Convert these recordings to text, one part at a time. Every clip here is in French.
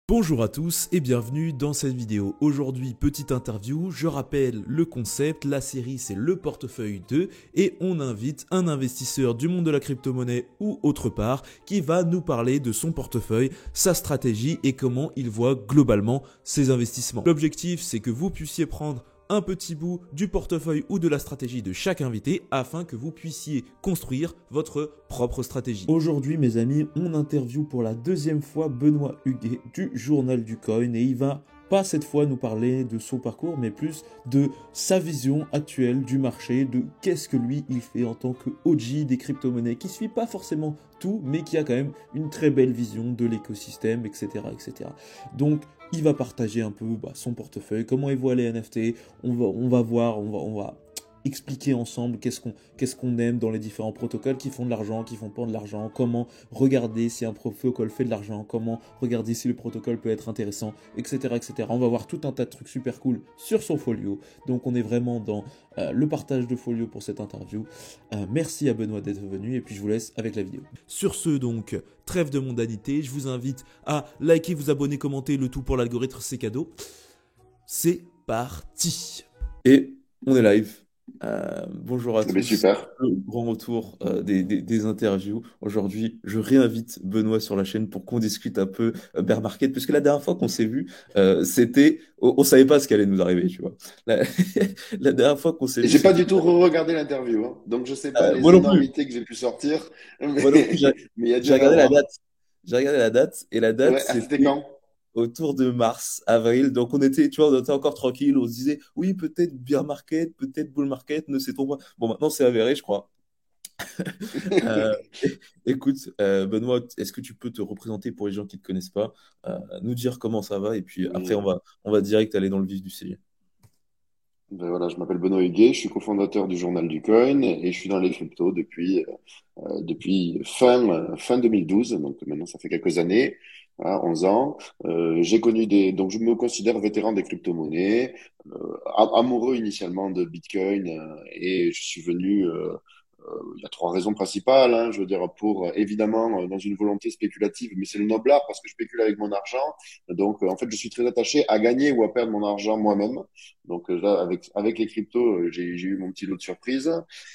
Bonjour à tous et bienvenue dans cette vidéo. Aujourd'hui, petite interview, je rappelle le concept, la série c'est le portefeuille 2 et on invite un investisseur du monde de la crypto-monnaie ou autre part qui va nous parler de son portefeuille, sa stratégie et comment il voit globalement ses investissements. L'objectif c'est que vous puissiez prendre un petit bout du portefeuille ou de la stratégie de chaque invité afin que vous puissiez construire votre propre stratégie. Aujourd'hui, mes amis, on interview pour la deuxième fois Benoît Huguet du Journal du Coin et il va pas cette fois nous parler de son parcours, mais plus de sa vision actuelle du marché, de qu'est-ce que lui il fait en tant que OG des crypto-monnaies, qui suit pas forcément tout, mais qui a quand même une très belle vision de l'écosystème, etc., etc. Donc, il va partager un peu son portefeuille, comment il voit les NFT, on va expliquer ensemble qu'est-ce qu'on aime dans les différents protocoles qui font de l'argent, qui font pas de l'argent, comment regarder si un protocole fait de l'argent, comment regarder si le protocole peut être intéressant, etc., etc. On va voir tout un tas de trucs super cool sur son folio. Donc on est vraiment dans le partage de folio pour cette interview. Merci à Benoît d'être venu et puis je vous laisse avec la vidéo. Sur ce donc, trêve de mondanité, je vous invite à liker, vous abonner, commenter, le tout pour l'algorithme, c'est cadeau. C'est parti. Et on est live. Bonjour à tous. Super. Le grand retour des interviews. Aujourd'hui, je réinvite Benoît sur la chaîne pour qu'on discute un peu bear market, puisque la dernière fois qu'on s'est vu, on savait pas ce qui allait nous arriver, tu vois. La, la dernière fois qu'on s'est Et vu, j'ai pas c'était du tout regardé l'interview, hein. Donc je sais pas moi les non plus. énormités que j'ai pu sortir, Moi non plus, mais il y a dû j'ai en regardé la avoir. date. J'ai regardé la date et la date Ouais, ah, c'était c'était quand? autour de mars, avril. Donc on était, tu vois, on était encore tranquille. On se disait, oui, peut-être bear market, peut-être bull market, ne sait-on pas. Bon, maintenant c'est avéré, je crois. Euh, écoute, Benoît, est-ce que tu peux te représenter pour les gens qui ne te connaissent pas, nous dire comment ça va, et puis après Oui. on va direct aller dans le vif du sujet. Ben voilà, je m'appelle Benoît Huguet, je suis cofondateur du Journal du Coin et je suis dans les cryptos depuis fin 2012, donc maintenant ça fait quelques années, hein, 11 ans. J'ai connu donc je me considère vétéran des crypto-monnaies, amoureux initialement de Bitcoin et je suis venu il y a trois raisons principales, hein, je veux dire, évidemment, dans une volonté spéculative, mais c'est le noble art parce que je spécule avec mon argent. Donc, en fait, je suis très attaché à gagner ou à perdre mon argent moi-même. Donc, là, avec les cryptos, j'ai eu mon petit lot de surprises.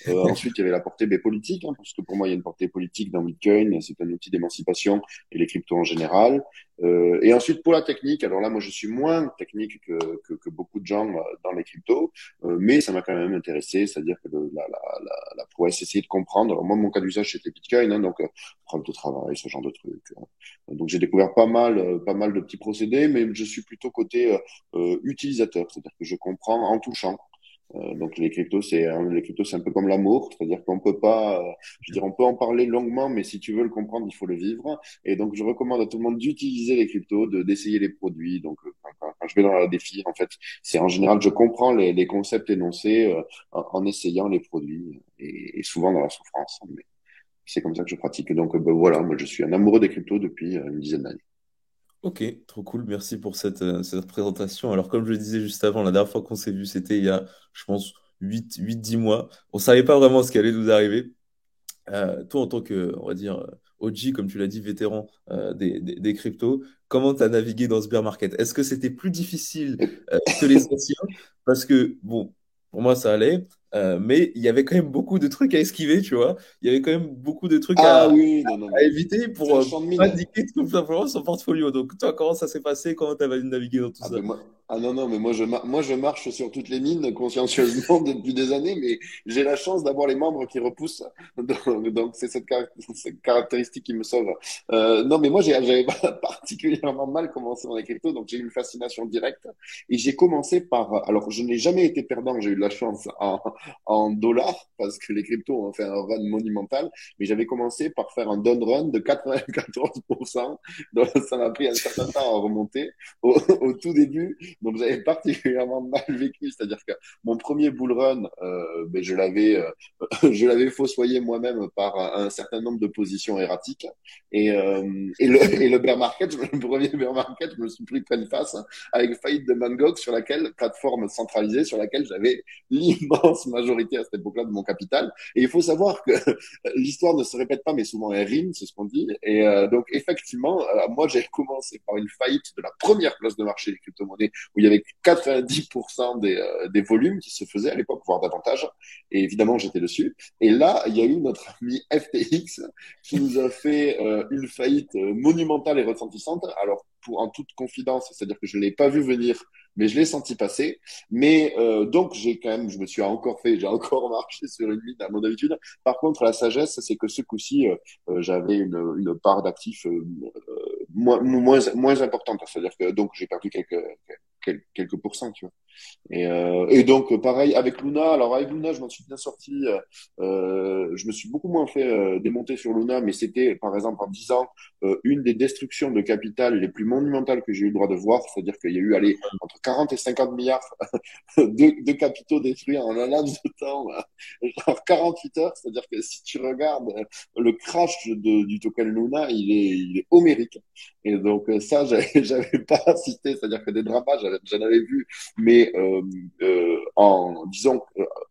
Ensuite, il y avait la portée politique, hein, parce que pour moi, il y a une portée politique dans Bitcoin. C'est un outil d'émancipation et les cryptos en général. Et ensuite, pour la technique, alors là, moi, je suis moins technique que beaucoup de gens dans les cryptos, mais ça m'a quand même intéressé, c'est-à-dire que la prouesse, essayer de comprendre. Alors moi, mon cas d'usage, c'était Bitcoin, hein, donc preuve de travail, ce genre de trucs. Donc j'ai découvert pas mal de petits procédés, mais je suis plutôt côté utilisateur, c'est-à-dire que je comprends en touchant. Donc les cryptos, c'est un peu comme l'amour, c'est-à-dire qu'on peut pas, je veux dire, on peut en parler longuement, mais si tu veux le comprendre, il faut le vivre. Et donc je recommande à tout le monde d'utiliser les cryptos, d'essayer les produits. Donc quand je vais dans la défi, en fait, c'est en général, je comprends les concepts énoncés en essayant les produits et souvent dans la souffrance. Mais c'est comme ça que je pratique. Donc ben, voilà, moi je suis un amoureux des cryptos depuis une dizaine d'années. Ok, trop cool, merci pour cette présentation. Alors comme je le disais juste avant, la dernière fois qu'on s'est vu, c'était il y a, je pense, 8 10 mois. On savait pas vraiment ce qui allait nous arriver. Toi, en tant que, on va dire, OG, comme tu l'as dit, vétéran des cryptos, comment tu as navigué dans ce bear market? Est-ce que c'était plus difficile Et- que les anciens? Parce que, bon, pour moi, ça allait, mais il y avait quand même beaucoup de trucs à esquiver, tu vois. Il y avait quand même beaucoup de trucs Ah oui, non, non, à mais éviter c'est pour un champ de pas mine. indiquer tout simplement son portfolio. Donc, toi, comment ça s'est passé? Comment tu as navigué dans tout Ah ça? ben moi, ah non, non, mais moi je marche sur toutes les mines consciencieusement depuis des années, mais j'ai la chance d'avoir les membres qui repoussent. Donc c'est cette caractéristique qui me sauve. Non, mais moi j'avais pas particulièrement mal commencé dans les cryptos, donc j'ai eu une fascination directe. Et j'ai commencé par, alors je n'ai jamais été perdant, j'ai eu de la chance en dollars, parce que les cryptos ont fait un run monumental, mais j'avais commencé par faire un down run de 94%, donc ça m'a pris un certain temps à remonter au tout début. Donc j'avais particulièrement mal vécu, c'est-à-dire que mon premier bull run, ben, je l'avais fossoyé moi-même par un certain nombre de positions erratiques. Et le bear market, le premier bear market, je me suis pris pleine face avec faillite de Van Gogh sur laquelle plateforme centralisée sur laquelle j'avais l'immense majorité à cette époque-là de mon capital. Et il faut savoir que l'histoire ne se répète pas, mais souvent elle rime, c'est ce qu'on dit. Et donc effectivement, moi j'ai commencé par une faillite de la première place de marché des crypto-monnaies où il y avait 90% des volumes qui se faisaient à l'époque, voire davantage. Et évidemment, j'étais dessus. Et là, il y a eu notre ami FTX qui nous a fait une faillite monumentale et retentissante. Alors, en toute confidence, c'est-à-dire que je ne l'ai pas vu venir, mais je l'ai senti passer. Mais donc, je me suis encore j'ai encore marché sur une mine à mon habitude. Par contre, la sagesse, c'est que ce coup-ci, j'avais une part d'actifs moins importante. C'est-à-dire que donc, j'ai perdu quelques pourcents, tu vois. Et donc, pareil, avec Luna. Alors, avec Luna, je m'en suis bien sorti. Je me suis beaucoup moins fait démonter sur Luna, mais c'était, par exemple, en 10 ans, une des destructions de capital les plus monumentales que j'ai eu le droit de voir. C'est-à-dire qu'il y a eu, allez, entre 40 et 50 milliards de capitaux détruits en un laps de temps, genre 48 heures. C'est-à-dire que si tu regardes le crash du token Luna, il est homérique. Et donc, ça, j'avais pas assisté. C'est-à-dire que des dramas, j'en avais vu, mais en disons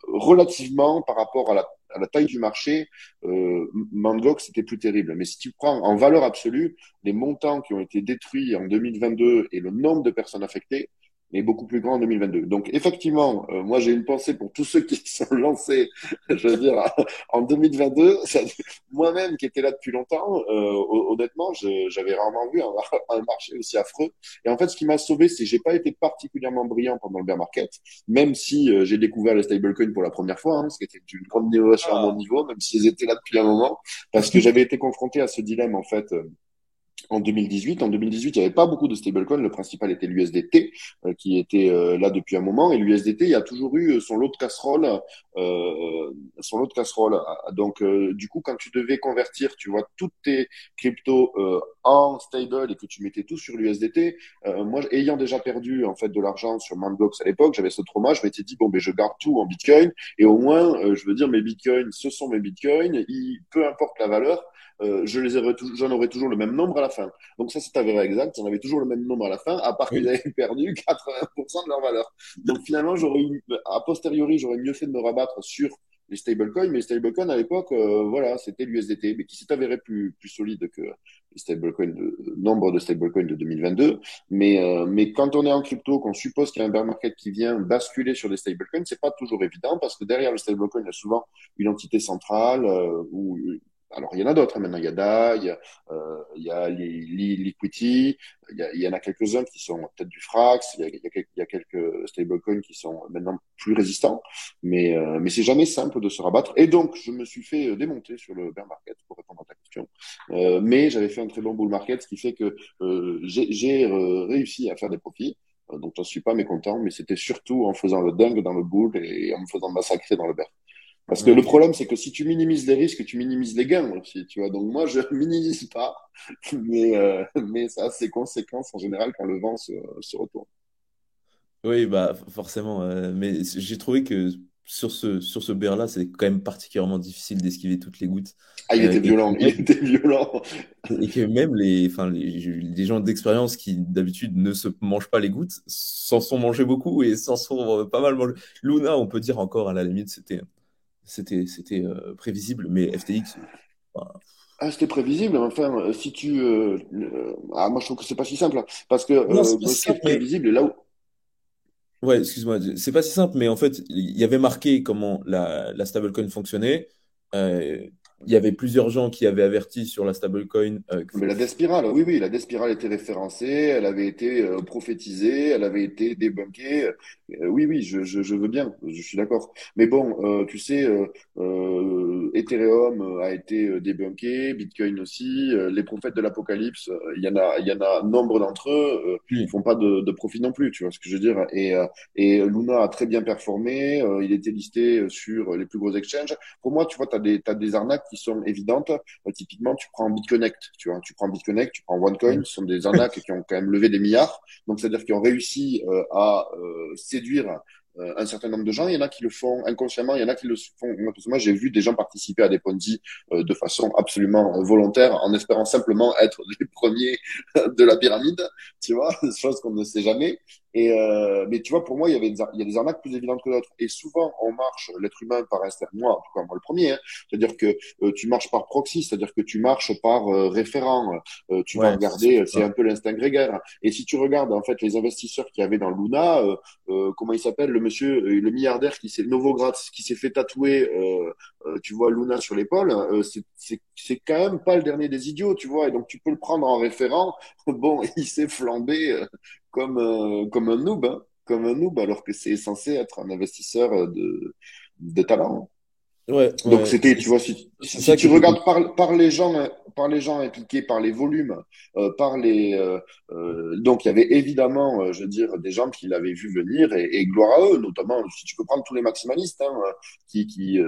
relativement par rapport à la taille du marché, Mt. C'était plus terrible. Mais si tu prends en valeur absolue les montants qui ont été détruits en 2022 et le nombre de personnes affectées, est beaucoup plus grand en 2022. Donc effectivement, moi j'ai une pensée pour tous ceux qui sont lancés, je veux dire, en 2022. Moi-même qui étais là depuis longtemps, honnêtement, j'avais rarement vu un marché aussi affreux. Et en fait, ce qui m'a sauvé, c'est que j'ai pas été particulièrement brillant pendant le bear market, même si j'ai découvert les stablecoins pour la première fois, ce qui était une grande innovation à mon niveau, même s'ils étaient là depuis un moment, parce que j'avais été confronté à ce dilemme en fait. En 2018. En 2018, il n'y avait pas beaucoup de stablecoins. Le principal était l'USDT, qui était là depuis un moment. Et l'USDT, il y a toujours eu son lot de casserole. Son lot de casserole. Donc, du coup, quand tu devais convertir, tu vois, toutes tes cryptos en stable et que tu mettais tout sur l'USDT, moi, ayant déjà perdu en fait de l'argent sur Mt. Gox à l'époque, j'avais ce trauma. Je m'étais dit, bon, ben, je garde tout en Bitcoin. Et au moins, je veux dire, mes Bitcoins, ce sont mes Bitcoins. Peu importe la valeur, j'en aurais toujours le même nombre à la fin. Donc ça, c'est avéré exact. J'en avais toujours le même nombre à la fin, à part qu'ils Oui. avaient perdu 80% de leur valeur. Donc finalement, a posteriori, j'aurais mieux fait de me rabattre sur les stablecoins. Mais les stablecoins, à l'époque, voilà, c'était l'USDT, mais qui s'est avéré plus solide que les stablecoins nombre de stablecoins de 2022. Mais quand on est en crypto, qu'on suppose qu'il y a un bear market qui vient basculer sur des stablecoins, c'est pas toujours évident parce que derrière le stablecoin, il y a souvent une entité centrale ou alors, il y en a d'autres maintenant. Il y a DAI, il y a Liquidity, il y en a quelques-uns qui sont peut-être du Frax, il y a quelques stablecoins qui sont maintenant plus résistants, mais c'est jamais simple de se rabattre. Et donc, je me suis fait démonter sur le bear market pour répondre à ta question. Mais j'avais fait un très bon bull market, ce qui fait que j'ai réussi à faire des profits. Donc, j'en suis pas mécontent, mais c'était surtout en faisant le dingue dans le bull et en me faisant massacrer dans le bear. Parce que le Ok. problème, c'est que si tu minimises les risques, tu minimises les gains aussi, tu vois. Donc moi, je minimise pas, mais ça a ses conséquences en général quand le vent se retourne. Oui, bah forcément. Mais j'ai trouvé que sur ce bear-là, c'est quand même particulièrement difficile d'esquiver toutes les gouttes. Ah, il était Et que violent, il même, était violent. et que même les gens d'expérience qui d'habitude ne se mangent pas les gouttes s'en sont mangés beaucoup et s'en sont pas mal mangés. Luna, on peut dire encore à la limite, c'était prévisible, mais FTX, enfin, Ah, c'était prévisible. Enfin, si tu, moi je trouve que c'est pas si simple, hein, parce que non, c'est pas si ce qui est simple, mais prévisible, et là où, ouais, excuse-moi, c'est pas si simple, mais en fait, il y avait marqué comment la stablecoin fonctionnait. Euh, il y avait plusieurs gens qui avaient averti sur la stablecoin. mais la Despirale, oui, oui, la Despirale était référencée, elle avait été prophétisée, elle avait été débunkée. Oui, oui, je veux bien, je suis d'accord. Mais bon, tu sais, Ethereum a été débunké, Bitcoin aussi, les prophètes de l'Apocalypse, il y en a nombre d'entre eux, oui, font pas de profit non plus, tu vois ce que je veux dire. Et Luna a très bien performé, il était listé sur les plus gros exchanges. Pour moi, tu vois, t'as des arnaques qui sont évidentes. Typiquement, tu prends BitConnect, tu vois, tu prends BitConnect, tu prends OneCoin, ce sont des arnaques qui ont quand même levé des milliards. Donc, c'est-à-dire qu'ils ont réussi à séduire un certain nombre de gens. Il y en a qui le font inconsciemment, il y en a qui le font. Parce que moi, j'ai vu des gens participer à des Ponzi de façon absolument volontaire, en espérant simplement être les premiers de la pyramide, tu vois, chose qu'on ne sait jamais. Mais tu vois, pour moi, il y a des arnaques plus évidentes que d'autres. Et souvent, on marche, l'être humain par instinct, moi, en tout cas, moi le premier, hein, c'est-à-dire que tu marches par proxy, c'est-à-dire que tu marches par référent. Tu vas Ouais, c'est regarder, surtout c'est ça. un peu l'instinct grégaire. Et si tu regardes, en fait, les investisseurs qu'il y avait dans Luna, comment il s'appelle, le monsieur, le milliardaire qui s'est, Novogratz, qui s'est fait tatouer, tu vois, Luna sur l'épaule, c'est quand même pas le dernier des idiots, tu vois. Et donc, tu peux le prendre en référent. Bon, il s'est flambé comme un noob, hein, comme un noob, alors que c'est censé être un investisseur de talent. Ouais, Donc ouais. c'était, tu vois, si, C'est si ça qui tu était regardes compliqué. par les gens impliqués, par les volumes, par les, donc il y avait évidemment, je veux dire, des gens qui l'avaient vu venir et gloire à eux, notamment si tu peux prendre tous les maximalistes, hein, qui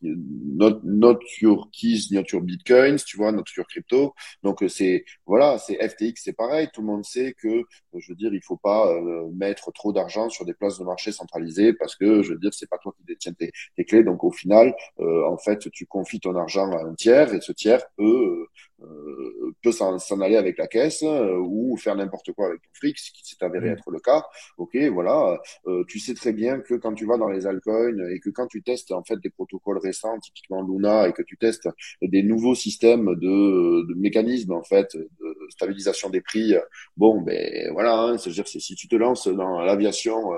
not your keys, not your bitcoins, tu vois, not your crypto. Donc c'est voilà, c'est FTX, c'est pareil. Tout le monde sait que, je veux dire, il faut pas mettre trop d'argent sur des places de marché centralisées parce que, je veux dire, c'est pas toi qui détiens tes clés. Donc au final en fait, tu confies ton argent à un tiers et ce tiers peut s'en aller avec la caisse ou faire n'importe quoi avec ton fric, ce qui s'est avéré Mm. être le cas. Ok, voilà. Tu sais très bien que quand tu vas dans les altcoins et que quand tu testes en fait des protocoles récents, typiquement Luna, et que tu testes des nouveaux systèmes de mécanismes en fait de stabilisation des prix, bon ben voilà, hein, c'est-à-dire si tu te lances dans l'aviation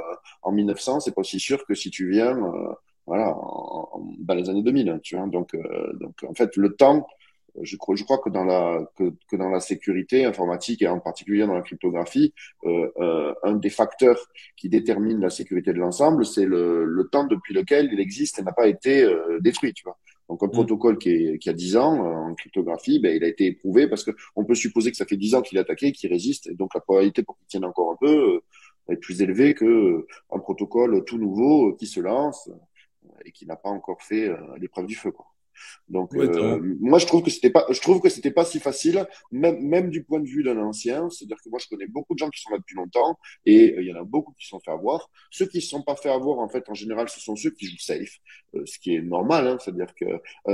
en 1900, c'est pas aussi sûr que si tu viens voilà, dans les années 2000, tu vois. Donc, en fait, le temps, je crois que dans la sécurité informatique et en particulier dans la cryptographie, un des facteurs qui détermine la sécurité de l'ensemble, c'est le temps depuis lequel il existe et n'a pas été détruit, tu vois. Donc, un Mm. protocole qui a 10 ans en cryptographie, ben, il a été éprouvé parce que on peut supposer que ça fait 10 ans qu'il est attaqué, qu'il résiste, et donc la probabilité pour qu'il tienne encore un peu est plus élevée que un protocole tout nouveau qui se lance et qui n'a pas encore fait l'épreuve du feu, quoi. Donc Ouais, clairement. moi je trouve que c'était pas si facile, même du point de vue d'un ancien, c'est-à-dire que moi je connais beaucoup de gens qui sont là depuis longtemps et il y en a beaucoup qui se sont fait avoir. Ceux qui se sont pas fait avoir en fait en général ce sont ceux qui jouent safe, ce qui est normal, hein, c'est-à-dire que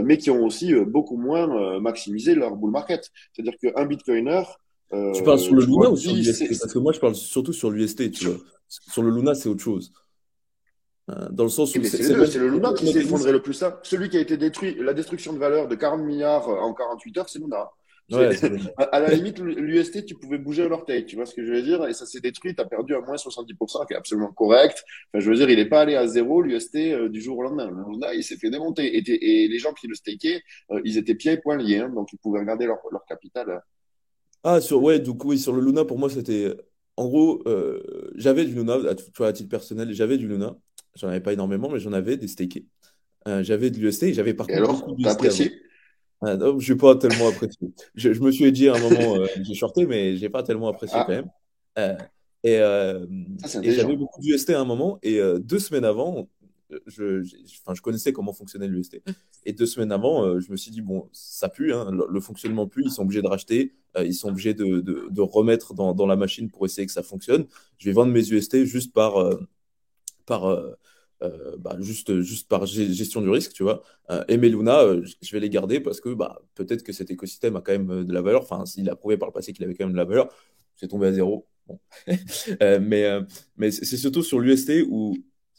mais qui ont aussi beaucoup moins maximisé leur bull market. C'est-à-dire qu'un bitcoiner, Tu parles sur le tu vois, Luna ou sur lui l'UST? Parce que moi, je parle surtout sur l'UST, tu vois. Sur le Luna, c'est autre chose. Dans le sens eh où ben, c'est les c'est deux. même C'est le c'est le Luna même qui s'est mécanisme. effondré le plus, hein. Celui qui a été détruit, la destruction de valeur de 40 milliards en 48 heures, c'est Luna. C'est, Ouais, c'est le à la limite, l'UST, tu pouvais bouger l'orteil, tu vois ce que je veux dire? Et ça s'est détruit, tu as perdu à moins 70%, qui est absolument correct. Enfin, je veux dire, il n'est pas allé à zéro, l'UST, du jour au lendemain. Le Luna, il s'est fait démonter. Et les gens qui le stakeaient, ils étaient pieds et poings liés, hein, donc ils pouvaient regarder leur capital. Ah, ouais, donc oui, sur le Luna, pour moi, c'était. En gros, j'avais du Luna, tu vois, à titre personnel, j'avais du Luna. J'en avais pas énormément, mais j'en avais des stakés. J'avais de l'UST et j'avais par Et contre beaucoup alors, t'as d'UST avant. apprécié? Non, je n'ai pas tellement apprécié. Je me suis dit à un moment, j'ai shorté, mais j'ai pas tellement apprécié quand Ah, même. Euh, et euh, ça c'est et j'avais intelligent. beaucoup d'UST à un moment. Et 2 semaines avant, enfin, je connaissais comment fonctionnait l'UST. Et 2 semaines avant, je me suis dit, bon, ça pue, hein, le fonctionnement pue, ils sont obligés de racheter, ils sont obligés de remettre dans la machine pour essayer que ça fonctionne. Je vais vendre mes UST juste par, juste par gestion du risque, tu vois. Et mes Luna, je vais les garder parce que bah, peut-être que cet écosystème a quand même de la valeur. Enfin, s'il a prouvé par le passé qu'il avait quand même de la valeur, c'est tombé à zéro. Bon. Mais c'est surtout sur l'UST où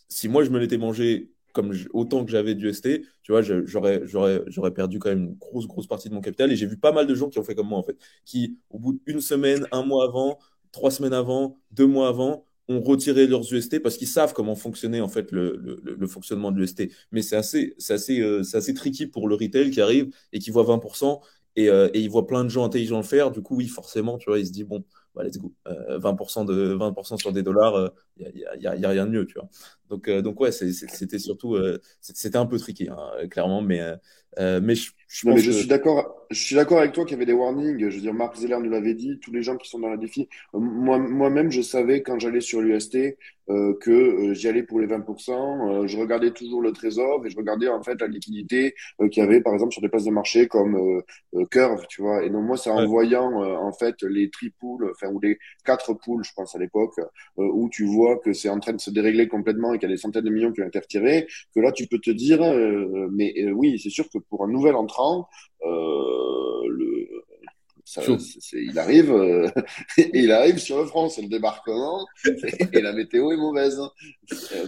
si moi je me l'étais mangé comme autant que j'avais d'UST, tu vois, j'aurais perdu quand même une grosse partie de mon capital. Et j'ai vu pas mal de gens qui ont fait comme moi, en fait, qui, au bout d'une semaine, un mois avant, 3 semaines avant, 2 mois avant, ont retiré leurs UST parce qu'ils savent comment fonctionnait en fait le fonctionnement de l'UST. Mais c'est assez tricky pour le retail qui arrive et qui voit 20% et il voit plein de gens intelligents le faire. Du coup, oui, forcément, tu vois, il se dit, bon, bah, let's go. 20% sur des dollars, y a rien de mieux, tu vois. Donc ouais, c'était surtout, c'était un peu tricky, hein, clairement, mais je Non, mais pense je que suis d'accord. Je suis d'accord avec toi qu'il y avait des warnings. Je veux dire, Mark Zeller nous l'avait dit. Tous les gens qui sont dans la défi. Moi-même, je savais quand j'allais sur l'UST, que j'y allais pour les 20%. Je regardais toujours le trésor et je regardais en fait la liquidité qu'il y avait par exemple sur des places de marché comme Curve, tu vois. Et donc moi, c'est en Ouais. voyant en fait les tripools, enfin ou les quatre poules, je pense à l'époque, où tu vois que c'est en train de se dérégler complètement et qu'il y a des centaines de millions qui ont été retirés, que là tu peux te dire, mais oui, c'est sûr que pour un nouvel entrant, le ça, Chaud. il arrive, il arrive sur le front, c'est le débarquement, et la météo est mauvaise.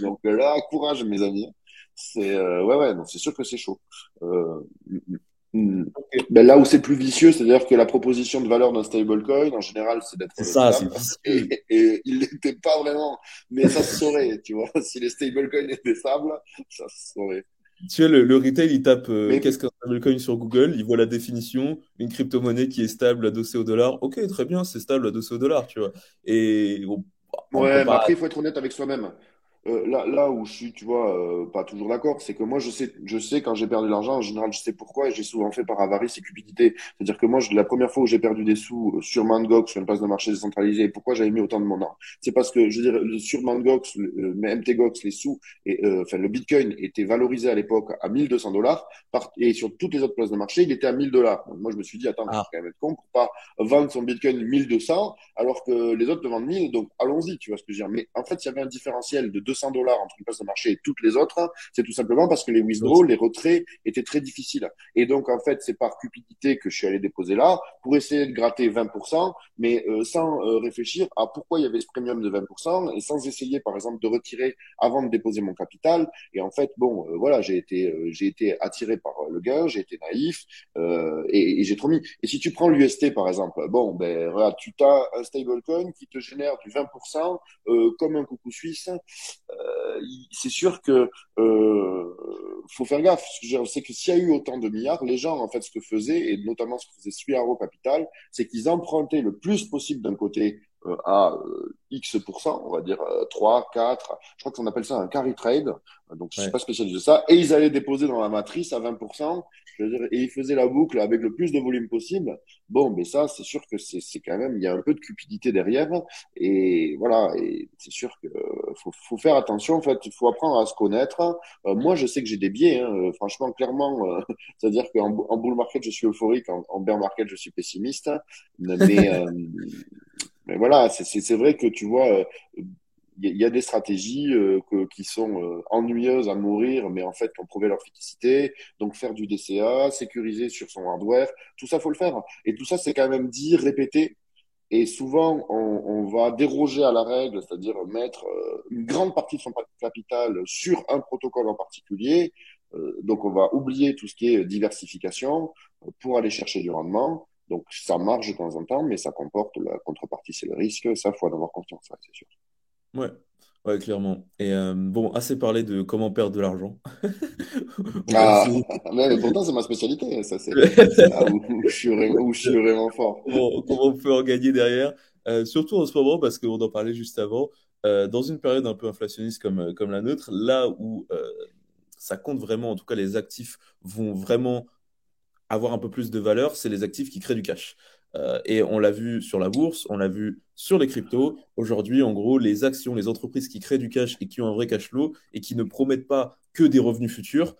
Donc là, courage, mes amis. C'est ouais, ouais, non, c'est sûr que c'est chaud. Euh, mm, mm. Ok. Ben là où c'est plus vicieux, c'est-à-dire que la proposition de valeur d'un stablecoin, en général, c'est C'est d'être ça, c'est stable, vicieux. et il l'était pas vraiment, mais ça se saurait, tu vois. Si les stablecoins étaient stables, ça se saurait. Tu vois, le retail, il tape Mais qu'est-ce qu'un stablecoin sur Google, il voit la définition, une crypto-monnaie qui est stable adossée au dollar. Ok, très bien, c'est stable adossé au dollar, tu vois. Et on peut ouais, mais pas. après, il faut être honnête avec soi-même. Là où je suis, tu vois, pas toujours d'accord, c'est que moi, je sais quand j'ai perdu de l'argent, en général, je sais pourquoi, et j'ai souvent fait par avarice et cupidité. C'est-à-dire que moi, la première fois où j'ai perdu des sous sur Mt. Gox, sur une place de marché décentralisée, et pourquoi j'avais mis autant de mon argent? C'est parce que, je veux dire, sur Mt. Gox, mais MT Gox, les sous, enfin, le Bitcoin était valorisé à l'époque à 1 200 $, et sur toutes les autres places de marché, il était à 1 000 $. Donc moi, je me suis dit, attends, il faut Ah, quand même être con pour pas vendre son Bitcoin 1 200 alors que les autres te vendent 1000, donc allons-y, tu vois ce que je veux dire. Mais en fait, il y avait un différentiel de 200 $ entre une place de marché et toutes les autres, c'est tout simplement parce que les withdrawals, les retraits étaient très difficiles. Et donc, en fait, c'est par cupidité que je suis allé déposer là pour essayer de gratter 20%, mais sans réfléchir à pourquoi il y avait ce premium de 20% et sans essayer, par exemple, de retirer avant de déposer mon capital. Et en fait, bon, voilà, j'ai été attiré par le gain, j'ai été naïf et j'ai trop mis. Et si tu prends l'UST, par exemple, bon, ben, regarde, tu as un stablecoin qui te génère du 20% comme un coucou suisse. C'est sûr que faut faire gaffe. Je sais que s'il y a eu autant de milliards, les gens, en fait, ce que faisaient, et notamment ce que faisait Suaro Capital, c'est qu'ils empruntaient le plus possible d'un côté à X%, on va dire 3, 4, je crois qu'on appelle ça un carry trade, donc je suis ouais. pas spécialiste de ça, et ils allaient déposer dans la matrice à 20%, je veux dire, et ils faisaient la boucle avec le plus de volume possible. Bon, mais ça, c'est sûr que c'est quand même, il y a un peu de cupidité derrière, et voilà, et c'est sûr que faut faire attention, en fait, il faut apprendre à se connaître. Moi, je sais que j'ai des biais, hein, franchement, clairement, c'est-à-dire en bull market, je suis euphorique, en bear market, je suis pessimiste, mais, euh, mais voilà, c'est vrai que tu vois, il y a des stratégies qui sont ennuyeuses à mourir, mais en fait, qui ont prouvé leur efficacité. Donc, faire du DCA, sécuriser sur son hardware, tout ça, faut le faire. Et tout ça, c'est quand même dit, répété. Et souvent, on va déroger à la règle, c'est-à-dire mettre une grande partie de son capital sur un protocole en particulier. Donc, on va oublier tout ce qui est diversification pour aller chercher du rendement. Donc, ça marche de temps en temps, mais ça comporte la contrepartie, c'est le risque. Ça, faut en avoir confiance, ouais, c'est sûr. Ouais, ouais, clairement. Et bon, assez parlé de comment perdre de l'argent. On va Ah, essayer. mais pourtant, c'est ma spécialité. Ça, c'est là où je suis vraiment fort. Comment on peut en gagner derrière. Surtout en ce moment, parce qu'on en parlait juste avant, dans une période un peu inflationniste comme la nôtre, là où ça compte vraiment, en tout cas les actifs vont vraiment avoir un peu plus de valeur, c'est les actifs qui créent du cash. Et on l'a vu sur la bourse, on l'a vu sur les cryptos. Aujourd'hui, en gros, les actions, les entreprises qui créent du cash et qui ont un vrai cash flow et qui ne promettent pas que des revenus futurs,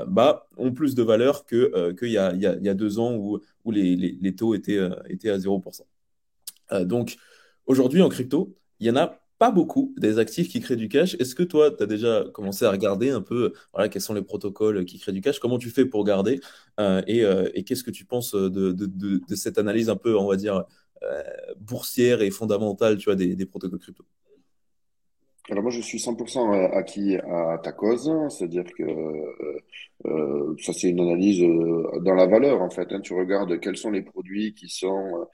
bah, ont plus de valeur qu'il y a, il y a 2 ans où les taux étaient à 0%. Donc, aujourd'hui, en crypto, il y en a pas beaucoup des actifs qui créent du cash. Est-ce que toi, tu as déjà commencé à regarder un peu voilà, quels sont les protocoles qui créent du cash? Comment tu fais pour garder? Et qu'est-ce que tu penses de cette analyse un peu, on va dire, euh, boursière et fondamentale, tu vois, des protocoles crypto? Alors moi, je suis 100% acquis à ta cause, c'est-à-dire que ça, c'est une analyse dans la valeur, en fait, hein. Tu regardes quels sont les produits qui ont,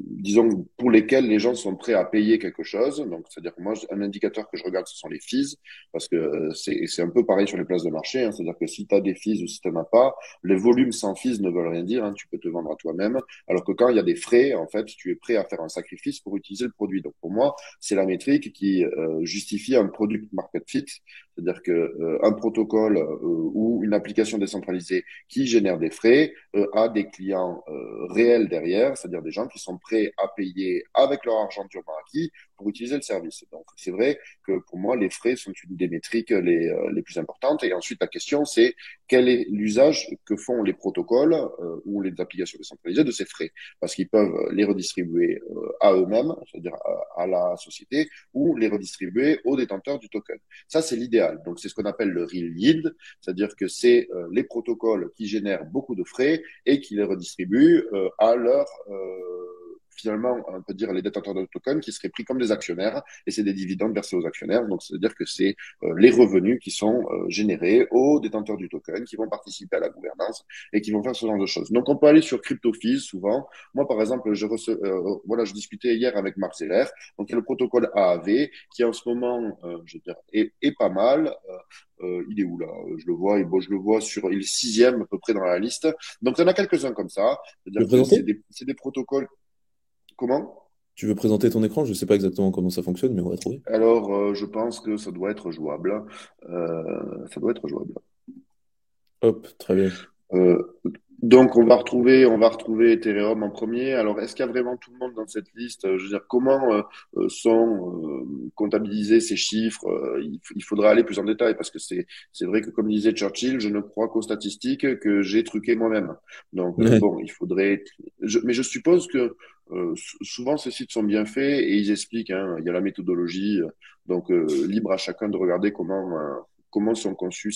disons, pour lesquels les gens sont prêts à payer quelque chose. Donc, c'est-à-dire que moi, un indicateur que je regarde, ce sont les fees, parce que c'est un peu pareil sur les places de marché, hein. C'est-à-dire que si tu as des fees ou si tu n'en as pas, les volumes sans fees ne veulent rien dire, hein. Tu peux te vendre à toi-même, alors que quand il y a des frais, en fait, tu es prêt à faire un sacrifice pour utiliser le produit. Donc, pour moi, c'est la métrique. métrique qui justifie un product market fit, c'est-à-dire que un protocole ou une application décentralisée qui génère des frais a des clients réels derrière, c'est-à-dire des gens qui sont prêts à payer avec leur argent durement acquis pour utiliser le service. Donc c'est vrai que pour moi les frais sont une des métriques les plus importantes. Et ensuite la question c'est quel est l'usage que font les protocoles ou les applications décentralisées de ces frais, parce qu'ils peuvent les redistribuer à eux-mêmes, c'est-à-dire à la société, ou les redistribuer aux détenteurs du token. Ça, c'est l'idéal. Donc, c'est ce qu'on appelle le real yield, c'est-à-dire que c'est les protocoles qui génèrent beaucoup de frais et qui les redistribuent à leur finalement, on peut dire les détenteurs de tokens qui seraient pris comme des actionnaires et c'est des dividendes versés aux actionnaires. Donc, c'est-à-dire que c'est les revenus qui sont générés aux détenteurs du token qui vont participer à la gouvernance et qui vont faire ce genre de choses. Donc, on peut aller sur CryptoFees souvent. Moi, par exemple, voilà, je discutais hier avec Marc Zeller. Donc, il y a le protocole AAV qui, en ce moment, je veux dire, est pas mal. Il est où là? Je le vois, je le vois il est sixième à peu près dans la liste. Donc, il y en a quelques-uns comme ça. Tu veux C'est-à-dire que présenter? c'est des protocoles. Comment? Tu veux présenter ton écran? Je sais pas exactement comment ça fonctionne, mais on va trouver. Alors, je pense que ça doit être jouable. Ça doit être jouable. Hop, très bien. Euh, donc, on va retrouver Ethereum en premier. Alors, est-ce qu'il y a vraiment tout le monde dans cette liste? Je veux dire, comment sont comptabilisés ces chiffres? Il faudra aller plus en détail parce que c'est vrai que, comme disait Churchill, je ne crois qu'aux statistiques que j'ai truquées moi-même. Donc, Ouais. bon, il faudrait. Mais je suppose que souvent ces sites sont bien faits et ils expliquent. Hein, il y a la méthodologie, donc libre à chacun de regarder comment sont conçus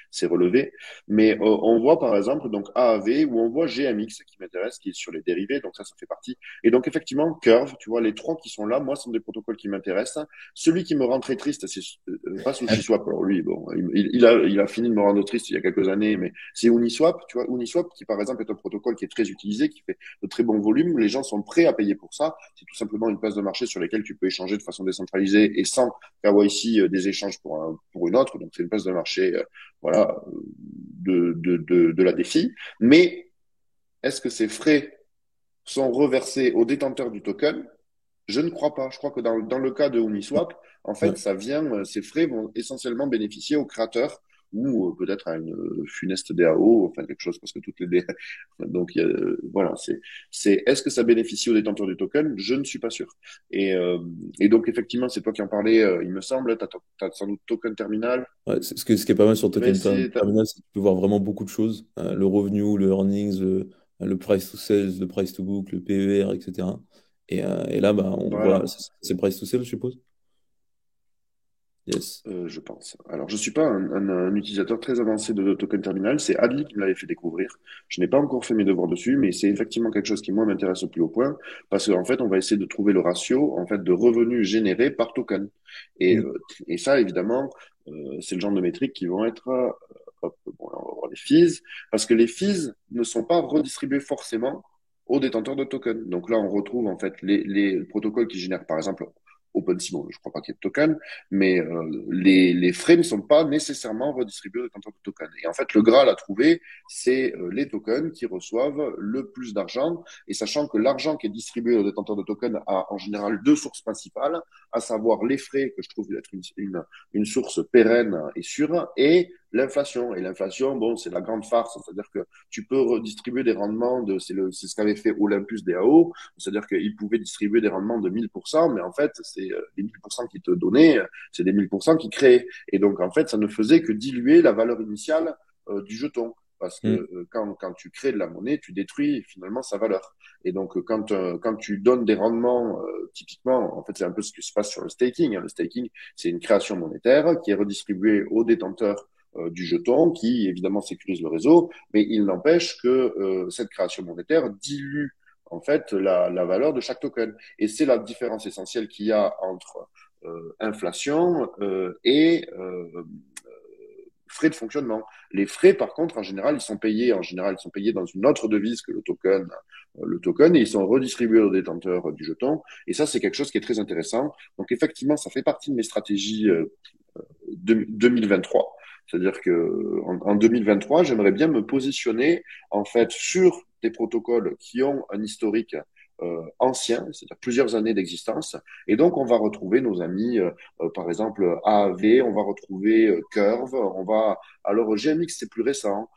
ces relevés. Mais on voit par exemple donc AAV ou on voit GMX qui m'intéresse, qui est sur les dérivés, donc ça fait partie. Et donc effectivement, Curve, tu vois, les trois qui sont là, moi, sont des protocoles qui m'intéressent. Celui qui me rend très triste, c'est pas SushiSwap. Alors lui, bon, il a fini de me rendre triste il y a quelques années, mais c'est Uniswap, tu vois, Uniswap qui par exemple est un protocole qui est très utilisé, qui fait de très bons volumes. Les gens sont prêts à payer pour ça. C'est tout simplement une place de marché sur laquelle tu peux échanger de façon décentralisée et sans KYC des échanges pour une autre. Donc c'est une place de marché, voilà, de la défi. Mais est-ce que ces frais sont reversés aux détenteurs du token? Je ne crois pas. Je crois que dans le cas de Uniswap, en fait, Ouais. ces frais vont essentiellement bénéficier aux créateurs ou peut-être à une funeste DAO, enfin quelque chose, parce que toutes les donc voilà, est-ce que ça bénéficie aux détenteurs du token? Je ne suis pas sûr. Et donc effectivement, c'est toi qui en parlais, il me semble, t'as sans doute token terminal. Ouais, ce qui est pas mal sur Token Dressé, Terminal, c'est que tu peux voir vraiment beaucoup de choses. Le revenu, le earnings, le price to sales, le price to book, le PER, etc. Et là, bah, on voit, voilà. c'est price to sales, je suppose? Yes. Je pense. Alors, je suis pas un utilisateur très avancé de token terminal. C'est Adli qui me l'avait fait découvrir. Je n'ai pas encore fait mes devoirs dessus, mais c'est effectivement quelque chose qui, moi, m'intéresse au plus haut point parce qu'en fait, on va essayer de trouver le ratio, en fait, de revenus générés par token. Et, Mm. euh, et ça, évidemment, c'est le genre de métriques qui vont être, hop, bon, là, on va voir les fees, parce que les fees ne sont pas redistribués forcément aux détenteurs de tokens. Donc là, on retrouve, en fait, les protocoles qui génèrent, par exemple, OpenSea, bon, je crois pas qu'il y ait de token, mais les frais ne sont pas nécessairement redistribués aux détenteurs de tokens. Et en fait, le Graal à trouver, c'est les tokens qui reçoivent le plus d'argent. Et sachant que l'argent qui est distribué aux détenteurs de tokens a en général deux sources principales, à savoir les frais, que je trouve être une source pérenne et sûre, et l'inflation. Et l'inflation, bon, c'est la grande farce. C'est-à-dire que tu peux redistribuer des rendements c'est ce qu'avait fait Olympus DAO. C'est-à-dire qu'il pouvait distribuer des rendements de 1000%, mais en fait, c'est les 1000% qui te donnaient, c'est des 1000% qui créaient. Et donc, en fait, ça ne faisait que diluer la valeur initiale du jeton. Parce que Mm. quand tu crées de la monnaie, tu détruis finalement sa valeur. Et donc, quand tu donnes des rendements, typiquement, en fait, c'est un peu ce qui se passe sur le staking. Hein. Le staking, c'est une création monétaire qui est redistribuée aux détenteurs du jeton, qui évidemment sécurise le réseau, mais il n'empêche que cette création monétaire dilue en fait la valeur de chaque token. Et c'est la différence essentielle qu'il y a entre inflation et frais de fonctionnement. Les frais, par contre, ils sont payés dans une autre devise que le token, et ils sont redistribués aux détenteurs du jeton. Et ça, c'est quelque chose qui est très intéressant. Donc, effectivement, ça fait partie de mes stratégies 2023. C'est-à-dire que en 2023, j'aimerais bien me positionner en fait sur des protocoles qui ont un historique anciens, c'est-à-dire plusieurs années d'existence. Et donc, on va retrouver nos amis, par exemple, AAV, on va retrouver Curve, alors GMX, c'est plus récent.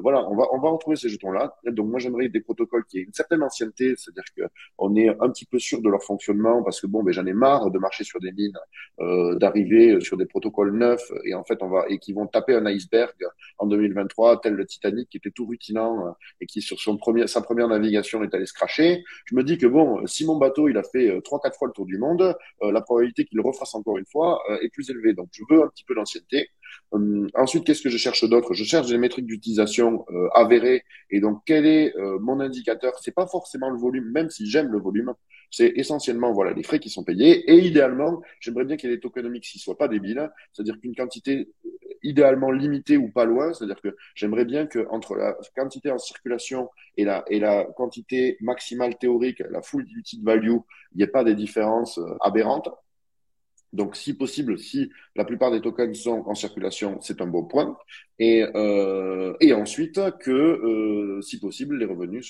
Voilà, on va retrouver ces jetons-là. Donc, moi, j'aimerais des protocoles qui aient une certaine ancienneté, c'est-à-dire que on est un petit peu sûr de leur fonctionnement parce que bon, ben, j'en ai marre de marcher sur des mines, d'arriver sur des protocoles neufs et en fait, et qui vont taper un iceberg en 2023, tel le Titanic qui était tout rutilant et qui sur sa première navigation est allé se cracher. Je me dis que bon, si mon bateau il a fait 3-4 fois le tour du monde, la probabilité qu'il le refasse encore une fois est plus élevée. Donc, je veux un petit peu d'ancienneté. Ensuite, qu'est-ce que je cherche d'autre? Je cherche des métriques d'utilisation avérées. Et donc, quel est mon indicateur? C'est pas forcément le volume, même si j'aime le volume. C'est essentiellement voilà les frais qui sont payés. Et idéalement, j'aimerais bien qu'il y ait des tokenomics qui soient pas débiles, c'est-à-dire qu'une quantité idéalement limitée ou pas loin. C'est-à-dire que j'aimerais bien que entre la quantité en circulation et la quantité maximale théorique, la full utility value, il n'y ait pas des différences aberrantes. Donc, si possible, si la plupart des tokens sont en circulation, c'est un bon point. Et ensuite, que, si possible, les revenus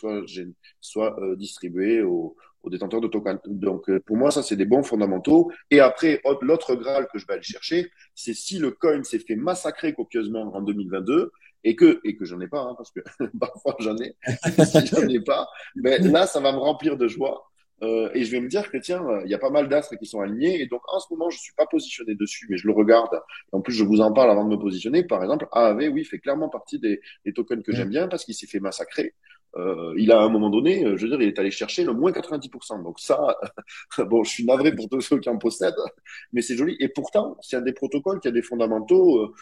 soient distribués aux détenteurs de tokens. Donc, pour moi, ça, c'est des bons fondamentaux. Et après, l'autre Graal que je vais aller chercher, c'est si le coin s'est fait massacrer copieusement en 2022 et que j'en ai pas, hein, parce que parfois j'en ai, et si j'en ai pas, ben là, ça va me remplir de joie. Et je vais me dire que tiens, il y a pas mal d'astres qui sont alignés. Et donc en ce moment, je suis pas positionné dessus, mais je le regarde. Et en plus, je vous en parle avant de me positionner. Par exemple, AAV, oui, fait clairement partie des tokens que j'aime bien parce qu'il s'est fait massacrer. Il a à un moment donné, je veux dire, il est allé chercher le moins 90%. Donc ça, bon, je suis navré pour tous ceux qui en possèdent, mais c'est joli. Et pourtant, c'est un des protocoles qui a des fondamentaux.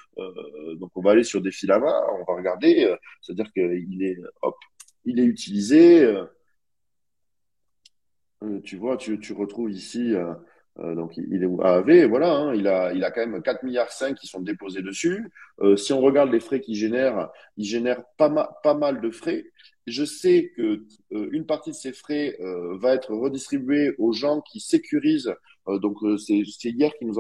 Donc on va aller sur des fils à main, on va regarder. C'est-à-dire qu'il est, hop, il est utilisé. Tu vois, tu retrouves ici, donc il est où? AAV, voilà, hein, il a quand même 4 milliards 5 qui sont déposés dessus. Si on regarde les frais il génère pas mal de frais. Je sais que une partie de ces frais va être redistribuée aux gens qui sécurisent. C'est hier qui nous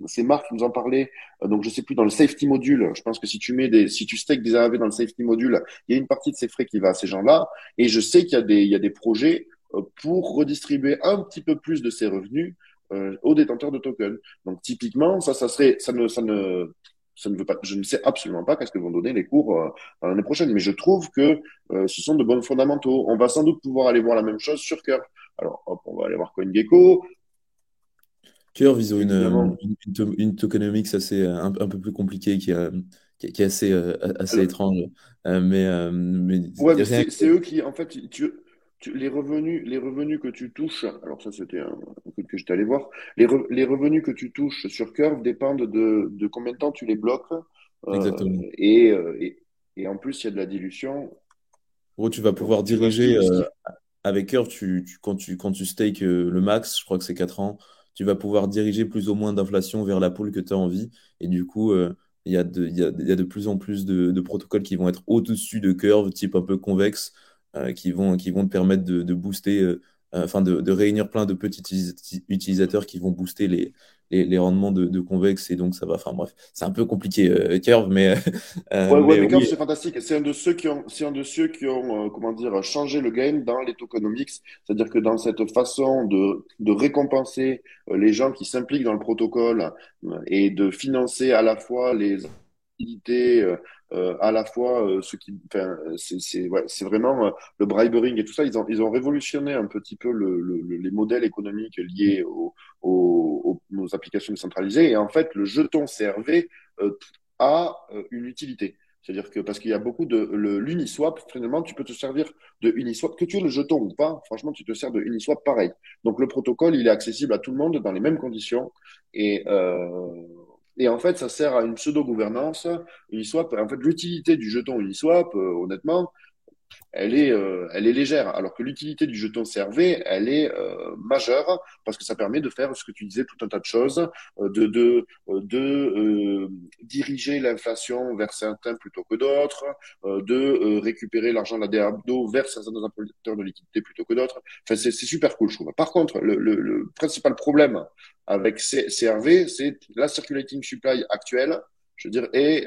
c'est Marc qui nous en parlait. Donc je sais plus dans le safety module. Je pense que si tu stakes des AAV dans le safety module, il y a une partie de ces frais qui va à ces gens-là. Et je sais il y a des projets pour redistribuer un petit peu plus de ces revenus aux détenteurs de tokens. Donc typiquement, ça ne veut pas, je ne sais absolument pas qu'est-ce que vont donner les cours l'année prochaine, mais je trouve que ce sont de bons fondamentaux. On va sans doute pouvoir aller voir la même chose sur Curve. Alors, hop, on va aller voir CoinGecko. Curve, ils ont Évidemment, une tokenomics assez, un peu plus compliquée qui est assez, assez alors, étrange. Mais ouais, mais rien c'est eux qui, en fait, les revenus que tu touches, alors ça c'était un truc que j'étais allé voir, les revenus que tu touches sur Curve dépendent de combien de temps tu les bloques, euh, exactement. et, euh, et, et en plus il y a de la dilution, En gros, tu vas donc pouvoir tu vois diriger ce qui avec Curve, quand tu stakes le max, je crois que c'est 4 ans, tu vas pouvoir diriger plus ou moins d'inflation vers la pool que tu as envie. Et du coup, il y a de plus en plus de protocoles qui vont être au-dessus de Curve, type un peu convexe, qui vont te permettre de booster, enfin de réunir plein de petits utilisateurs qui vont booster les rendements de convexe. Et donc, ça va, enfin bref, c'est un peu compliqué, Curve, Ouais, ouais, mais mais Curve, oui, c'est fantastique. C'est un de ceux qui ont, comment dire, changé le game dans les tokenomics. C'est-à-dire que dans cette façon de récompenser les gens qui s'impliquent dans le protocole et de financer à la fois les activités, à la fois ceux qui, enfin, ouais, c'est vraiment le bribering et tout ça. Ils ont révolutionné un petit peu les modèles économiques liés aux applications décentralisées. Et en fait, le jeton CRV a une utilité. C'est-à-dire que parce qu'il y a beaucoup l'Uniswap, finalement, tu peux te servir de Uniswap, que tu aies le jeton ou pas, franchement, tu te sers de Uniswap pareil. Donc le protocole, il est accessible à tout le monde dans les mêmes conditions. Et, euh, et en fait, ça sert à une pseudo-gouvernance. Uniswap, en fait, l'utilité du jeton Uniswap, honnêtement, elle est légère, alors que l'utilité du jeton CRV, elle est majeure parce que ça permet de faire ce que tu disais, tout un tas de choses, diriger l'inflation vers certains plutôt que d'autres, récupérer l'argent de la DABDO vers certains apporteurs de liquidité plutôt que d'autres. Enfin, c'est super cool, je trouve. Par contre, le principal problème avec CRV, c'est la circulating supply actuelle. je veux dire, et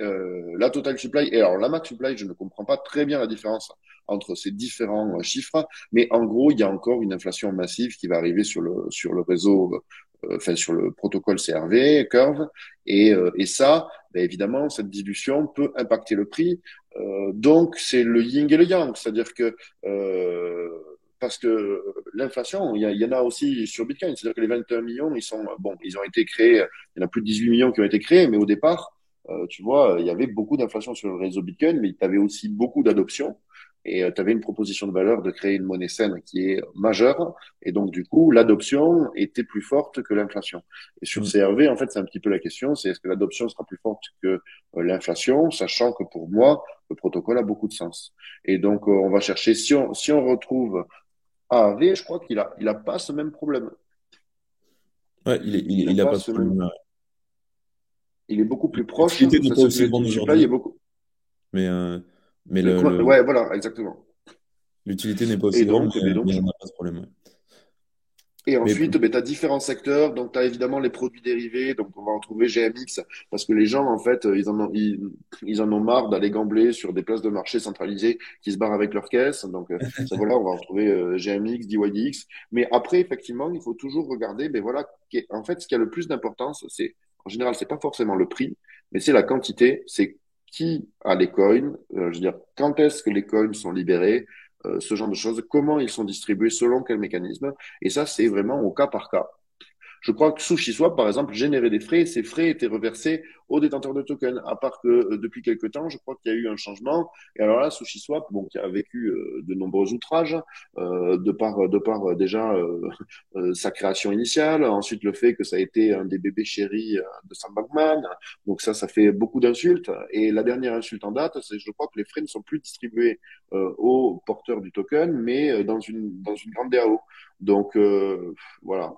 la total supply. Et alors la max supply, je ne comprends pas très bien la différence entre ces différents chiffres, mais en gros, il y a encore une inflation massive qui va arriver sur le réseau, enfin sur le protocole CRV, Curve, et ça, ben, évidemment, cette dilution peut impacter le prix. Donc c'est le yin et le yang, c'est-à-dire que parce que l'inflation, il y en a aussi sur Bitcoin. C'est-à-dire que les 21 millions, ils ont été créés, il y en a plus de 18 millions qui ont été créés, mais au départ, tu vois, il y avait beaucoup d'inflation sur le réseau Bitcoin, mais tu avais aussi beaucoup d'adoption. Et tu avais une proposition de valeur de créer une monnaie saine qui est majeure. Et donc, du coup, l'adoption était plus forte que l'inflation. Et sur Mm. CRV, en fait, c'est un petit peu la question, c'est est-ce que l'adoption sera plus forte que l'inflation, sachant que pour moi, le protocole a beaucoup de sens. Et donc, on va chercher, si on retrouve AAV, je crois il a pas ce même problème. Ouais, Il a il a pas pas ce ce même, problème-là. il est beaucoup plus proche. L'utilité n'est pas aussi Le grande supply est aujourd'hui, beaucoup. mais, mais le, Ouais, voilà, exactement. l'utilité n'est pas Et aussi grande, donc, mais donc, mais on n'a pas ce problème. Ouais. et Mais ensuite, ben, tu as différents secteurs. Donc, tu as évidemment les produits dérivés. Donc, on va retrouver GMX parce que les gens, en fait, ils en ont marre d'aller gambler sur des places de marché centralisées qui se barrent avec leurs caisses. Donc, ça, voilà, on va retrouver GMX, DYDX. Mais après, effectivement, il faut toujours regarder, ben voilà, en fait, ce qui a le plus d'importance, en général, c'est pas forcément le prix, mais c'est la quantité. C'est qui a les coins. Je veux dire, quand est-ce que les coins sont libérés, ce genre de choses, comment ils sont distribués, selon quel mécanisme. Et ça, c'est vraiment au cas par cas. Je crois que SushiSwap, par exemple, générait des frais et ces frais étaient reversés aux détenteurs de tokens. À part que depuis quelques temps, je crois qu'il y a eu un changement. Et alors là, SushiSwap, bon, qui a vécu de nombreux outrages, de par déjà sa création initiale, ensuite le fait que ça a été un des bébés chéris de Sam Bankman. Donc ça fait beaucoup d'insultes. Et la dernière insulte en date, c'est je crois que les frais ne sont plus distribués aux porteurs du token, mais dans une grande DAO. Donc voilà.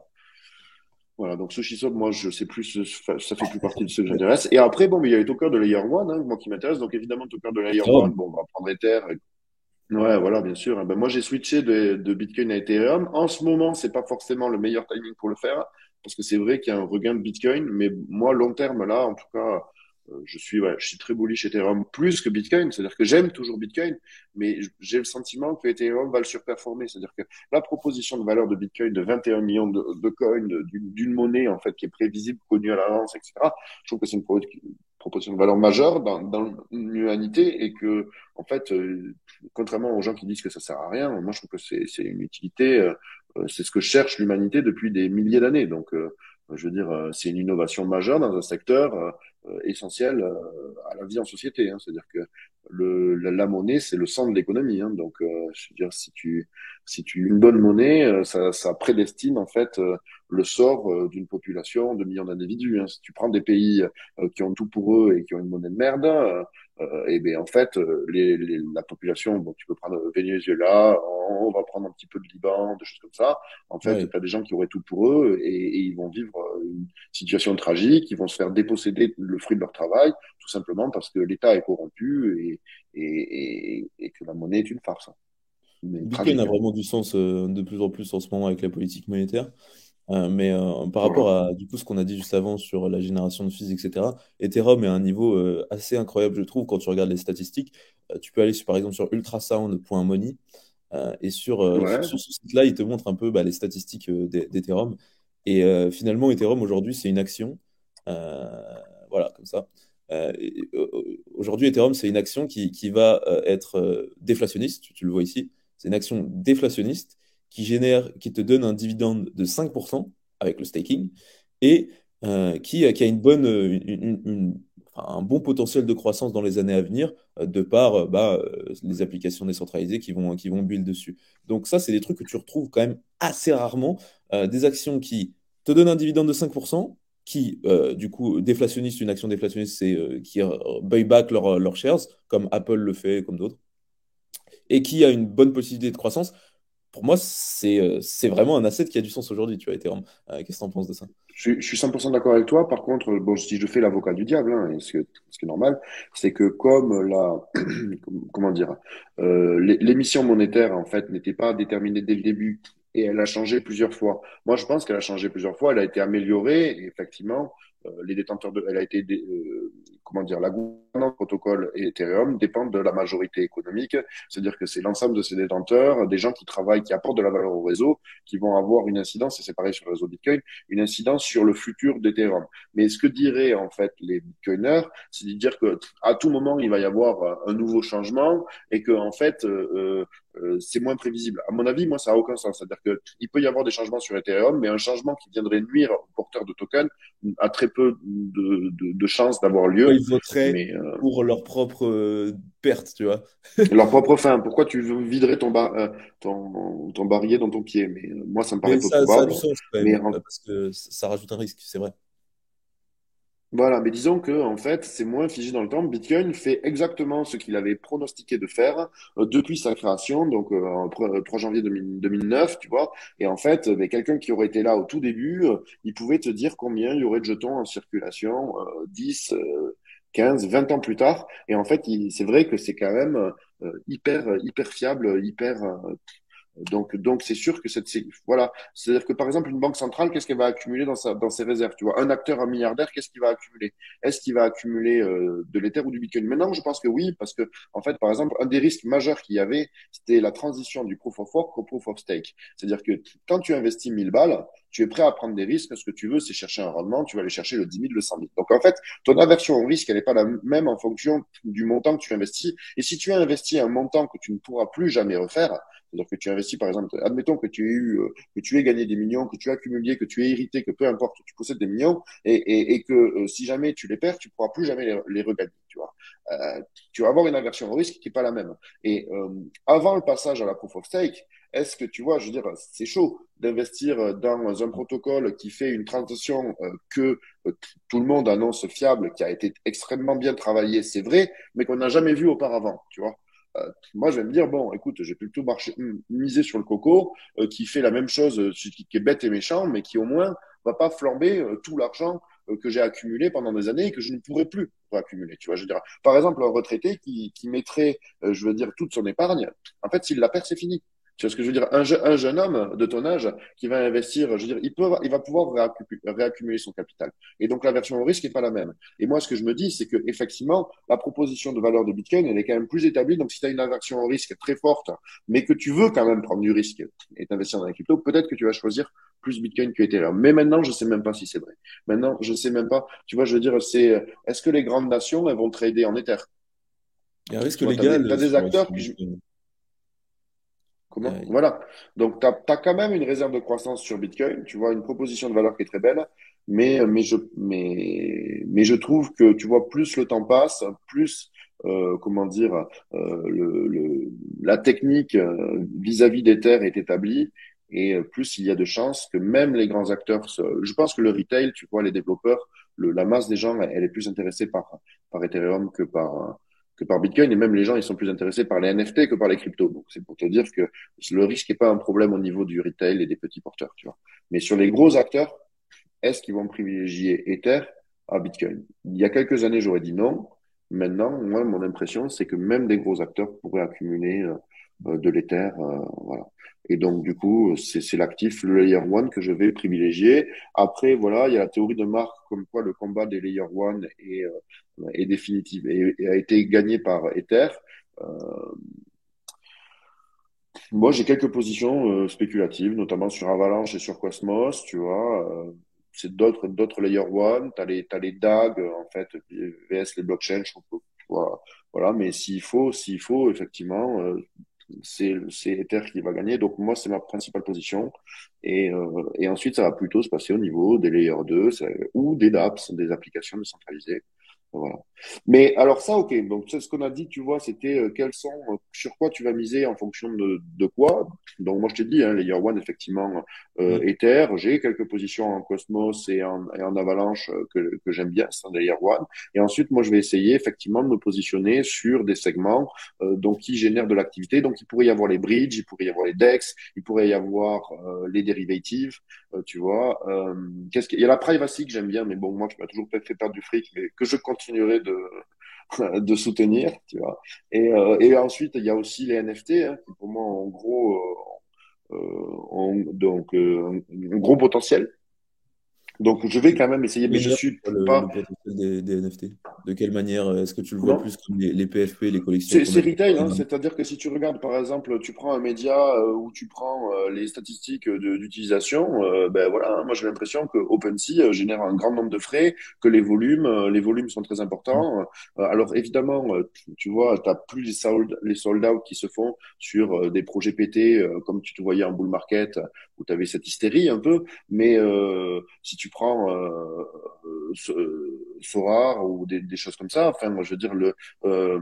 Voilà, donc SushiSwap, moi, je sais plus, ça fait plus partie de ceux que j'intéresse. Et après, bon, mais il y a les tokens de Layer 1, hein, moi qui m'intéresse. Donc, évidemment, token de Layer 1, Ethereum. bon, on va prendre Ether. Ouais, voilà, bien sûr. Ben, moi, j'ai switché de Bitcoin à Ethereum. En ce moment, c'est pas forcément le meilleur timing pour le faire, parce que c'est vrai qu'il y a un regain de Bitcoin, mais moi, long terme, là, en tout cas, je suis très bullish Ethereum plus que Bitcoin. C'est-à-dire que j'aime toujours Bitcoin, mais j'ai le sentiment que Ethereum va le surperformer. C'est-à-dire que la proposition de valeur de Bitcoin de 21 millions de coins, d'une monnaie, en fait, qui est prévisible, connue à l'avance, etc., je trouve que c'est une proposition de valeur majeure dans l'humanité et que, en fait, contrairement aux gens qui disent que ça sert à rien, moi je trouve que c'est une utilité, c'est ce que cherche l'humanité depuis des milliers d'années. Donc, je veux dire, c'est une innovation majeure dans un secteur essentiel à la vie en société. Hein. C'est-à-dire que la monnaie, c'est le sang de l'économie. Hein. Donc, je veux dire, si tu une bonne monnaie, ça prédestine en fait le sort d'une population de millions d'individus. Hein. Si tu prends des pays qui ont tout pour eux et qui ont une monnaie de merde, et bien en fait, la population, bon, tu peux prendre Venezuela, on va prendre un petit peu de Liban, des choses comme ça. En fait, tu Ouais. as des gens qui auraient tout pour eux et ils vont vivre une situation tragique, ils vont se faire déposséder le fruit de leur travail, tout simplement parce que l'État est corrompu et que la monnaie est une farce. Mais Bitcoin a tragique. Hein. vraiment du sens de plus en plus en ce moment avec la politique monétaire. Mais par rapport Voilà. à du coup ce qu'on a dit juste avant sur la génération de fils, etc., Ethereum est à un niveau assez incroyable, je trouve, quand tu regardes les statistiques. Tu peux aller par exemple sur ultrasound.money et Ouais. sur ce site-là, il te montre un peu bah, les statistiques d'Ethereum. Et finalement, Ethereum aujourd'hui, c'est une action. Euh, voilà, comme ça. Aujourd'hui, Ethereum, c'est une action qui va être déflationniste, tu le vois ici. C'est une action déflationniste qui te donne un dividende de 5% avec le staking et qui a une bonne, enfin, un bon potentiel de croissance dans les années à venir de par les applications décentralisées qui vont build dessus. Donc ça, c'est des trucs que tu retrouves quand même assez rarement. Des actions qui te donnent un dividende de 5%, qui, du coup, déflationniste, une action déflationniste, c'est qui buy back leurs shares, comme Apple le fait, comme d'autres, et qui a une bonne possibilité de croissance. Pour moi, c'est vraiment un asset qui a du sens aujourd'hui, tu vois, Ethereum. Qu'est-ce que tu en penses de ça? Je suis 100% d'accord avec toi. Par contre, bon, si je fais l'avocat du diable, hein, et ce qui est normal, c'est que comme comment dire, l'émission monétaire en fait n'était pas déterminée dès le début et elle a changé plusieurs fois. Moi, je pense qu'elle a changé plusieurs fois. Elle a été améliorée et effectivement, les détenteurs elle a été, comment dire, la gouvernance du protocole et Ethereum dépendent de la majorité économique. C'est-à-dire que c'est l'ensemble de ces détenteurs, des gens qui travaillent, qui apportent de la valeur au réseau, qui vont avoir une incidence, et c'est pareil sur le réseau Bitcoin, une incidence sur le futur d'Ethereum. Mais ce que diraient en fait les Bitcoiners, c'est de dire que à tout moment il va y avoir un nouveau changement et que en fait c'est moins prévisible. À mon avis, moi, ça a aucun sens. C'est-à-dire que il peut y avoir des changements sur Ethereum, mais un changement qui viendrait nuire aux porteurs de tokens a très peu de chances d'avoir lieu. Ils voteraient Mais pour leur propre perte, tu vois. leur propre fin. Pourquoi tu viderais ton barillet dans ton pied? Mais moi, ça me paraît Mais peu ça a du probable. sens quand Mais même, parce que ça rajoute un risque, c'est vrai. voilà, mais disons que en fait, c'est moins figé dans le temps. Bitcoin fait exactement ce qu'il avait pronostiqué de faire depuis sa création, donc en 3 janvier 2009, tu vois. Et en fait, mais quelqu'un qui aurait été là au tout début, il pouvait te dire combien il y aurait de jetons en circulation 10, 15, 20 ans plus tard. Et en fait, c'est vrai que c'est quand même hyper fiable, hyper donc c'est sûr que voilà, c'est-à-dire que par exemple une banque centrale, qu'est-ce qu'elle va accumuler dans ses réserves, tu vois, un acteur, un milliardaire, qu'est-ce qu'il va accumuler? Est-ce qu'il va accumuler de l'Ether ou du Bitcoin? Maintenant, je pense que oui, parce que en fait, par exemple, un des risques majeurs qu'il y avait, c'était la transition du proof of work au proof of stake. C'est-à-dire que quand tu investis 1000 balles, tu es prêt à prendre des risques. Ce que tu veux, c'est chercher un rendement. Tu vas aller chercher le 10 000, le 100 000. Donc en fait, ton aversion au risque, elle n'est pas la même en fonction du montant que tu investis. Et si tu as investi un montant que tu ne pourras plus jamais refaire, c'est-à-dire que tu investis, par exemple, admettons que tu aies gagné des millions, que tu as accumulé, que tu aies hérité, que peu importe, tu possèdes des millions, et que si jamais tu les perds, tu pourras plus jamais les regagner, tu vois. Euh, Tu vas avoir une aversion au risque qui est pas la même. Et avant le passage à la proof of stake, est-ce que tu vois, je veux dire, c'est chaud d'investir dans un protocole qui fait une transaction que tout le monde annonce fiable, qui a été extrêmement bien travaillé, c'est vrai, mais qu'on n'a jamais vu auparavant, tu vois. Moi, je vais me dire, bon, écoute, j'ai plutôt miser sur le coco, qui fait la même chose, qui est bête et méchant, mais qui au moins va pas flamber tout l'argent que j'ai accumulé pendant des années et que je ne pourrai plus accumuler. Tu vois, je veux dire, par exemple, un retraité qui mettrait, je veux dire, toute son épargne, en fait, s'il la perd, c'est fini. Tu vois ce que je veux dire? Un jeune homme de ton âge qui va investir, je veux dire, il va pouvoir réaccumuler son capital. Et donc, la version au risque n'est pas la même. Et moi, ce que je me dis, c'est que effectivement, la proposition de valeur de Bitcoin, elle est quand même plus établie. Donc, si tu as une aversion au risque très forte, mais que tu veux quand même prendre du risque et t'investir dans la crypto, peut-être que tu vas choisir plus Bitcoin que Ethereum. Mais maintenant, je sais même pas si c'est vrai. Maintenant, je sais même pas. Tu vois, je veux dire, est-ce que les grandes nations, elles vont trader en Ether? Il y a un risque Tu vois, légal t'as des sur acteurs qui, Bitcoin. comment? Voilà. Donc, tu as quand même une réserve de croissance sur Bitcoin. Tu vois, une proposition de valeur qui est très belle. Mais je trouve que, tu vois, plus le temps passe, plus, comment dire, la technique vis-à-vis des terres est établie. Et plus il y a de chances que même les grands acteurs, je pense que le retail, tu vois, les développeurs, la masse des gens, elle est plus intéressée par Ethereum que par Bitcoin. Et même les gens, ils sont plus intéressés par les NFT que par les cryptos. Donc, c'est pour te dire que le risque n'est pas un problème au niveau du retail et des petits porteurs, tu vois. Mais sur les gros acteurs, est-ce qu'ils vont privilégier Ether à Bitcoin? Il y a quelques années, j'aurais dit non. Maintenant, moi, mon impression, c'est que même des gros acteurs pourraient accumuler de l'Ether, voilà. Et donc, du coup, c'est l'actif, le Layer one que je vais privilégier. Après, voilà, il y a la théorie de Mark comme quoi le combat des Layer one est définitif et a été gagné par Ether. Euh, Moi, j'ai quelques positions spéculatives, notamment sur Avalanche et sur Cosmos, tu vois. C'est d'autres layer one. T'as les DAG, en fait, VS les blockchains. Voilà, voilà. Mais s'il faut, effectivement, c'est Ether qui va gagner. Donc moi, c'est ma principale position. Et ensuite, ça va plutôt se passer au niveau des layer 2 ou des dApps, des applications décentralisées. Voilà. Mais alors ça, ok. Donc c'est ce qu'on a dit, tu vois, c'était sur quoi tu vas miser en fonction de quoi. Donc moi je t'ai dit, hein, Layer One effectivement, Mm. Ether. J'ai quelques positions en Cosmos et en Avalanche que j'aime bien, c'est un Layer One. Et ensuite moi je vais essayer effectivement de me positionner sur des segments donc qui génèrent de l'activité. Donc il pourrait y avoir les bridges, il pourrait y avoir les DEX, il pourrait y avoir les derivatives. Tu vois, il y a la privacy que j'aime bien, mais bon, moi, qui m'a toujours fait perdre du fric, mais que je continuerai de soutenir, tu vois. Et ensuite, il y a aussi les NFT, hein, qui pour moi, en gros, ont donc un gros potentiel. Donc, je vais quand même essayer, mais je Manière, suis le pas. potentiel des NFT? De quelle manière est-ce que tu le vois Comment? plus comme les PFP, les collections qu'on C'est a de retail, hein, Bitcoin? c'est-à-dire que si tu regardes par exemple, tu prends un média où tu prends les statistiques d'utilisation, ben voilà, hein, moi j'ai l'impression que OpenSea génère un grand nombre de frais, que les volumes sont très importants. Alors évidemment, tu vois, t'as plus les sold out qui se font sur des projets pétés comme tu te voyais en bull market où tu avais cette hystérie un peu, mais si tu prends Sora ou des choses comme ça, enfin moi je veux dire euh,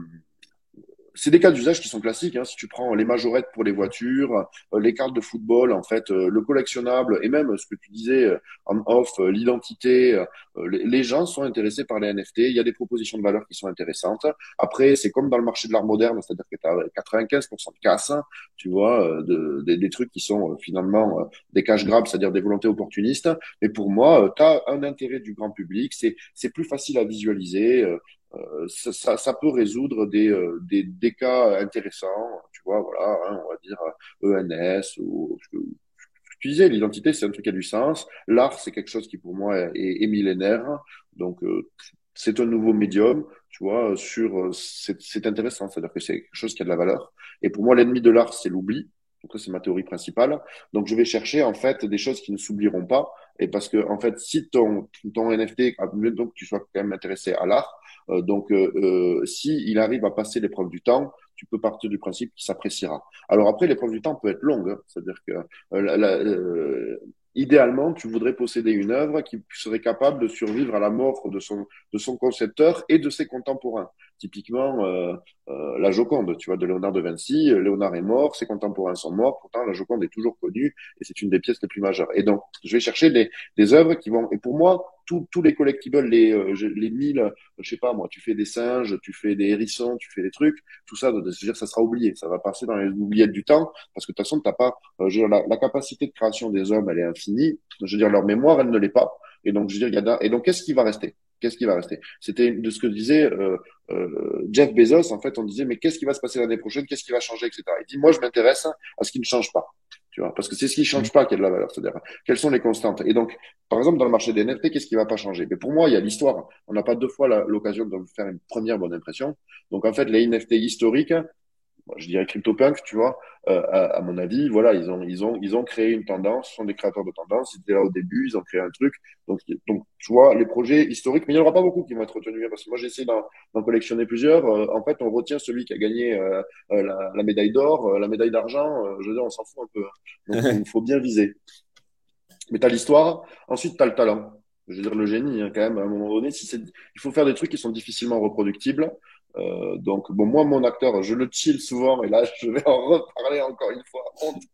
c'est des cas d'usage qui sont classiques. Hein. Si tu prends les majorettes pour les voitures, les cartes de football, en fait, le collectionnable et même ce que tu disais en off, l'identité, les gens sont intéressés par les NFT. Il y a des propositions de valeur qui sont intéressantes. Après, c'est comme dans le marché de l'art moderne, c'est-à-dire que tu as 95% de casse, hein, tu vois, des trucs qui sont finalement des cash grabs, c'est-à-dire des volontés opportunistes. Mais pour moi, tu as un intérêt du grand public, c'est plus facile à visualiser. Ça peut résoudre des cas intéressants, tu vois, voilà, hein, on va dire ENS ou ce que tu disais, l'identité, c'est un truc qui a du sens. L'art, c'est quelque chose qui pour moi est millénaire, donc c'est un nouveau médium, tu vois, c'est intéressant, c'est-à-dire que c'est quelque chose qui a de la valeur. Et pour moi, l'ennemi de l'art, c'est l'oubli. Donc ça, c'est ma théorie principale. Donc je vais chercher en fait des choses qui ne s'oublieront pas. Et parce que en fait, si ton NFT, donc tu sois quand même intéressé à l'art, si il arrive à passer l'épreuve du temps, tu peux partir du principe qu'il s'appréciera. Alors après, l'épreuve du temps peut être longue, hein. C'est-à-dire que idéalement, tu voudrais posséder une œuvre qui serait capable de survivre à la mort de son concepteur et de ses contemporains. Typiquement, la Joconde, tu vois, de Léonard de Vinci. Léonard est mort, ses contemporains sont morts, pourtant la Joconde est toujours connue et c'est une des pièces les plus majeures. Et donc, je vais chercher des œuvres qui vont. Et pour moi, tous les collectibles, les 1000, je sais pas moi, tu fais des singes, tu fais des hérissons, tu fais des trucs, tout ça, je veux dire, ça sera oublié, ça va passer dans les oubliettes du temps, parce que de toute façon, t'as pas, je veux dire, la capacité de création des hommes, elle est infinie. Je veux dire, leur mémoire, elle ne l'est pas. Et donc, je veux dire, et donc, qu'est-ce qui va rester? Qu'est-ce qui va rester? C'était de ce que disait Jeff Bezos. En fait, on disait, mais qu'est-ce qui va se passer l'année prochaine? Qu'est-ce qui va changer, etc. Il dit, moi, je m'intéresse à ce qui ne change pas. Tu vois, parce que c'est ce qui ne change pas qui a de la valeur. C'est-à-dire, quelles sont les constantes? Et donc, par exemple, dans le marché des NFT, qu'est-ce qui ne va pas changer? Mais pour moi, il y a l'histoire. On n'a pas deux fois l'occasion de faire une première bonne impression. Donc, en fait, les NFT historiques, moi, je dirais CryptoPunk, tu vois, à mon avis, voilà, ils ont créé une tendance, ce sont des créateurs de tendance, ils étaient là au début, ils ont créé un truc. Donc, tu vois, les projets historiques, mais il n'y en aura pas beaucoup qui vont être retenus, hein, parce que moi, j'essaie d'en collectionner plusieurs. En fait, on retient celui qui a gagné la médaille d'or, la médaille d'argent, je veux dire, on s'en fout un peu. Hein. Donc, faut bien viser. Mais tu as l'histoire, ensuite tu as le talent. Je veux dire, le génie, hein, quand même, à un moment donné, il faut faire des trucs qui sont difficilement reproductibles. Donc, bon, moi, mon acteur, je le chill souvent, et là, je vais en reparler encore une fois. Honte,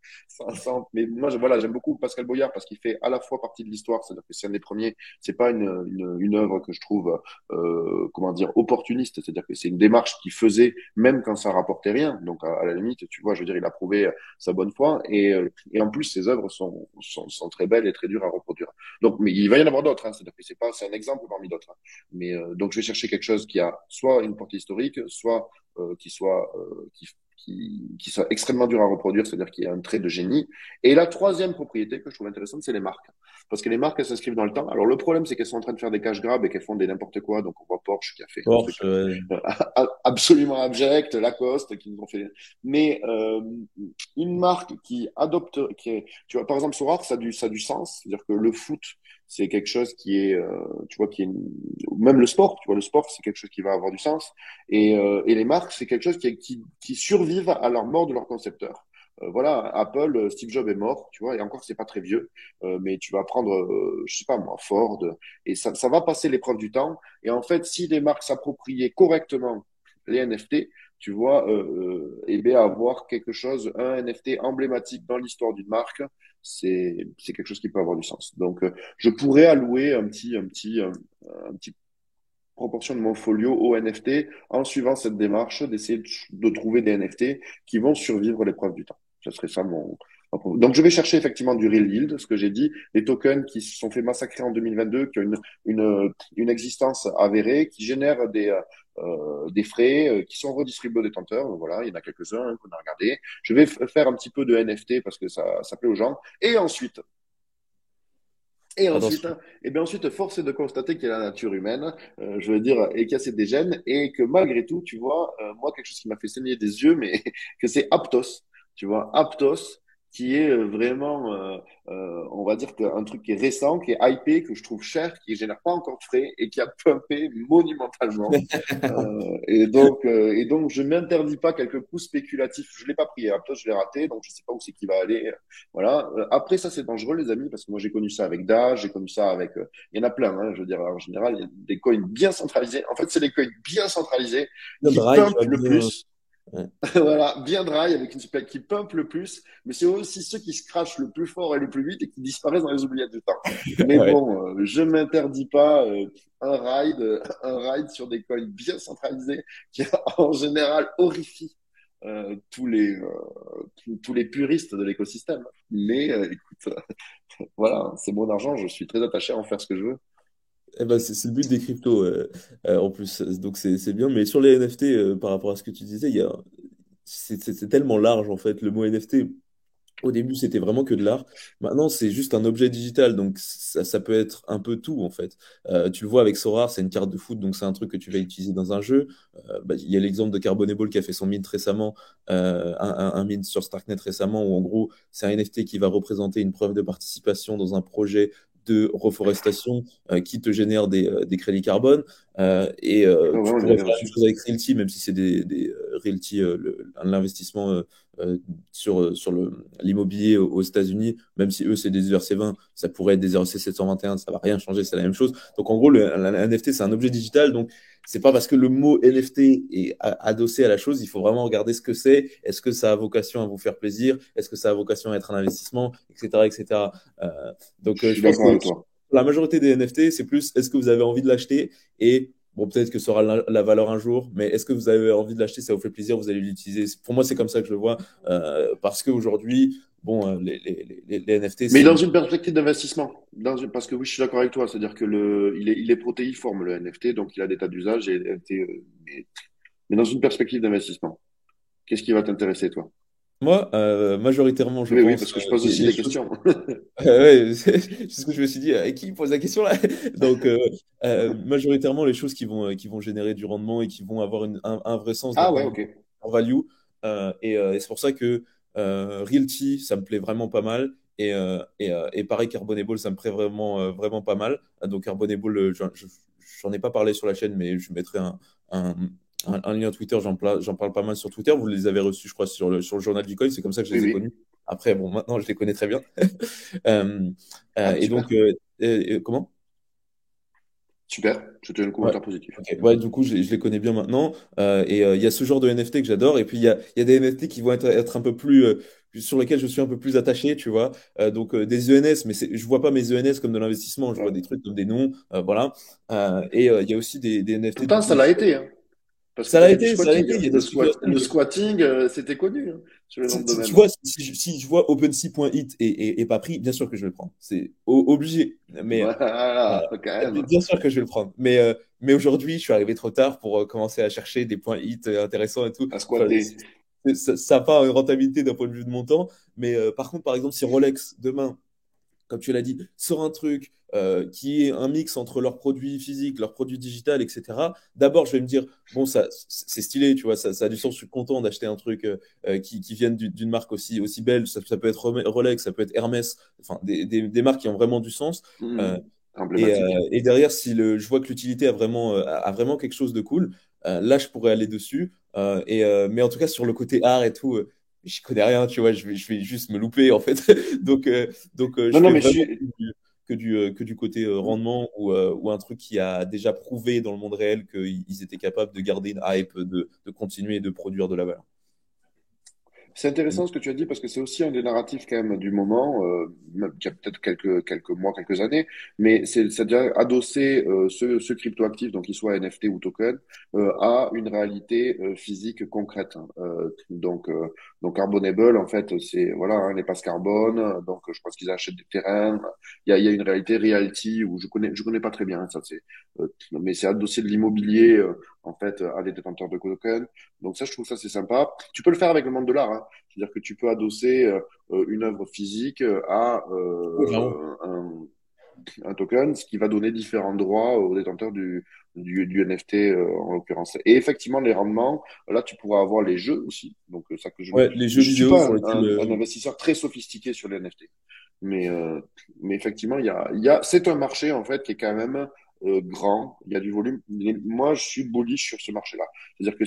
mais moi, voilà, j'aime beaucoup Pascal Boyard parce qu'il fait à la fois partie de l'histoire, c'est-à-dire que c'est un des premiers, c'est pas une œuvre que je trouve, comment dire, opportuniste, c'est-à-dire que c'est une démarche qu'il faisait même quand ça rapportait rien. Donc, à la limite, tu vois, je veux dire, il a prouvé sa bonne foi, et en plus, ses œuvres sont très belles et très dures à reproduire. Donc, mais il va y en avoir d'autres, hein, c'est-à-dire que c'est un exemple parmi d'autres. Hein. Mais donc, je vais chercher quelque chose qui a soit une portée historique, soit qui soit extrêmement dur à reproduire, c'est-à-dire qu'il y a un trait de génie. Et la troisième propriété que je trouve intéressante, c'est les marques. Parce que les marques, elles s'inscrivent dans le temps. Alors, le problème, c'est qu'elles sont en train de faire des cash grabs et qu'elles font des n'importe quoi. Donc, on voit Porsche qui a fait un truc Porsche, absolument abject, Lacoste qui nous ont fait. Mais une marque qui adopte, tu vois, par exemple, Sorar, ça a du sens. C'est-à-dire que le foot, c'est quelque chose qui est, tu vois, même le sport, tu vois, le sport, c'est quelque chose qui va avoir du sens. Et les marques, c'est quelque chose qui survivent à leur mort de leur concepteur. Voilà, Apple, Steve Jobs est mort, tu vois, et encore, c'est pas très vieux, mais tu vas prendre, je sais pas moi, Ford, et ça va passer l'épreuve du temps. Et en fait, si les marques s'appropriaient correctement les NFT, tu vois, et bien avoir quelque chose, un NFT emblématique dans l'histoire d'une marque, c'est quelque chose qui peut avoir du sens. Donc, je pourrais allouer un petit proportion de mon folio au NFT en suivant cette démarche d'essayer de trouver des NFT qui vont survivre l'épreuve du temps. Ce serait ça donc, je vais chercher effectivement du real yield, ce que j'ai dit, des tokens qui se sont fait massacrer en 2022, qui ont une existence avérée, qui génèrent des frais, qui sont redistribués aux détenteurs. Donc, voilà, il y en a quelques-uns hein, qu'on a regardé. Je vais faire un petit peu de NFT parce que ça plaît aux gens. Et ensuite, Attention. force est de constater qu'il y a la nature humaine, je veux dire, et qu'il y a des gènes, et que malgré tout, tu vois, moi, quelque chose qui m'a fait saigner des yeux, mais que c'est Aptos, tu vois, Aptos, qui est vraiment, on va dire, un truc qui est récent, qui est hypé, que je trouve cher, qui génère pas encore de frais, et qui a pumpé monumentalement. Et donc, je m'interdis pas quelques coups spéculatifs. Je l'ai pas pris, Aptos, je l'ai raté, donc je sais pas où c'est qu'il va aller. Voilà. Après, ça, c'est dangereux, les amis, parce que moi, j'ai connu ça avec Dash, j'ai connu ça avec. Il y en a plein, hein, je veux dire, en général, il y a des coins bien centralisés. En fait, c'est les coins bien centralisés Bien qui dry, tu pumpent vois, le bien. plus. Ouais. Voilà, bien dry, avec une spec qui pump le plus, mais c'est aussi ceux qui se crachent le plus fort et le plus vite et qui disparaissent dans les oubliettes du temps. Mais Ouais. bon, je m'interdis pas un ride sur des coins bien centralisés qui, en général, horrifient tous les puristes de l'écosystème. Mais écoute, voilà, c'est mon argent, je suis très attaché à en faire ce que je veux. Eh ben, c'est le but des cryptos en plus. Donc c'est bien. Mais sur les NFT, par rapport à ce que tu disais, c'est tellement large en fait. Le mot NFT, au début, c'était vraiment que de l'art. Maintenant, c'est juste un objet digital. Donc ça peut être un peu tout en fait. Tu le vois avec Sorare, c'est une carte de foot. Donc c'est un truc que tu vas utiliser dans un jeu. Bah, il y a l'exemple de Carbonable qui a fait son mint récemment, un mint sur Starknet récemment, où en gros, c'est un NFT qui va représenter une preuve de participation dans un projet de reforestation qui te génère des crédits carbone. Ouais, Tu on pourrais l'avait faire la même reçu. chose avec Realty, même si c'est des Realty, l'investissement euh, sur l'immobilier aux États-Unis, même si eux c'est des ERC20, ça pourrait être des ERC 721, ça va rien changer, c'est la même chose. Donc en gros, un NFT c'est un objet digital, donc c'est pas parce que le mot NFT est adossé à la chose, il faut vraiment regarder ce que c'est. Est-ce que ça a vocation à vous faire plaisir? Est-ce que ça a vocation à être un investissement, etc., etc. Je Je suis pense d'accord que avec toi. la majorité des NFT, c'est plus est-ce que vous avez envie de l'acheter et bon, peut-être que ça aura la valeur un jour, mais est-ce que vous avez envie de l'acheter, ça vous fait plaisir, vous allez l'utiliser. Pour moi, c'est comme ça que je le vois, parce qu'aujourd'hui, bon, les NFT, Mais c'est dans une... une perspective d'investissement, parce que oui, je suis d'accord avec toi, c'est-à-dire que il est protéiforme le NFT, donc il a des tas d'usages, mais dans une perspective d'investissement, qu'est-ce qui va t'intéresser, toi? Moi, majoritairement, je Oui, oui, pense, parce que je pose aussi les des choses... questions. Ouais, c'est ce que je me suis dit, qui pose la question là? Donc, majoritairement, les choses qui vont générer du rendement et qui vont avoir un vrai sens d'un Ah point ouais, de vue ok. en value. Et c'est pour ça que Realty, ça me plaît vraiment pas mal. Et pareil, Carbonable, ça me plaît vraiment, vraiment pas mal. Donc, Carbonable, j'en ai pas parlé sur la chaîne, mais je mettrai un, un lien Twitter. J'en parle pas mal sur Twitter. Vous les avez reçus, je crois, sur le journal du coin. C'est comme ça que je Oui, les ai oui. connus. Après, bon, maintenant, je les connais très bien. Euh, Ah, et donc, super. comment? Super. C'était un Ouais. commentaire positif. Ok. Ouais, du coup, je les connais bien maintenant. Il y a ce genre de NFT que j'adore. Et puis, il y a des NFT qui vont être un peu plus, sur lesquels je suis un peu plus attaché, tu vois. Donc, des ENS, mais je vois pas mes ENS comme de l'investissement. Je vois Ouais. des trucs comme des noms. Voilà. Il y a aussi des NFT, du Pourtant, coup. ça l'a été, hein, parce que Ça tu as l'a fait du été, ça l'a squatting. été. Il y a des Le situations. le squatting, c'était connu, hein, sur le nom de Tu domaine. vois, si je vois OpenSea.it et pas pris, bien sûr que je vais le prendre. C'est obligé. Mais Voilà, quand même. bien sûr que je vais le prendre. Mais aujourd'hui, je suis arrivé trop tard pour commencer à chercher des points hits intéressants et tout. À Enfin, squatter. ça n'a pas une rentabilité d'un point de vue de montant. Mais par contre, par exemple, si Rolex, demain, comme tu l'as dit, sort un truc qui est un mix entre leurs produits physiques, leurs produits digitales, etc. D'abord, je vais me dire, bon, ça, c'est stylé, tu vois, ça a du sens, je suis content d'acheter un truc qui vienne d'une marque aussi belle. Ça peut être Rolex, ça peut être Hermès, enfin, des marques qui ont vraiment du sens. Euh, Hmm. Emblématique. et derrière, si je vois que l'utilité a vraiment quelque chose de cool, là, je pourrais aller dessus. Mais en tout cas, sur le côté art et tout, je connais rien, tu vois, je vais juste me louper, en fait. Donc, Non, je non, fais mais je vraiment suis. que du côté rendement ou un truc qui a déjà prouvé dans le monde réel qu'ils étaient capables de garder une hype, de continuer et de produire de la valeur. C'est intéressant ce que tu as dit parce que c'est aussi un des narratifs quand même du moment, même qui a peut-être quelques mois, quelques années, mais c'est-à-dire adosser ce cryptoactif, donc qu'il soit NFT ou token, à une réalité physique concrète, hein. Donc Carbonable, en fait, c'est voilà, hein, les passes carbone. Donc je pense qu'ils achètent des terrains. Il y a une réalité realty où je connais pas très bien, hein, ça c'est, mais c'est adosser de l'immobilier en fait à des détenteurs de tokens. Donc ça, je trouve ça c'est sympa. Tu peux le faire avec le monde de l'art, hein. C'est-à-dire que tu peux adosser une œuvre physique à Oui, vraiment. un token, ce qui va donner différents droits aux détenteurs du NFT en l'occurrence. Et effectivement, les rendements, là, tu pourras avoir les jeux aussi. Donc, ça que Ouais, les jeux je suis vidéo pas sur lesquels un investisseur très sophistiqué sur les NFT. Mais, euh, mais effectivement, c'est un marché en fait qui est quand même grand. Il y a du volume. Moi, je suis bullish sur ce marché-là. C'est-à-dire que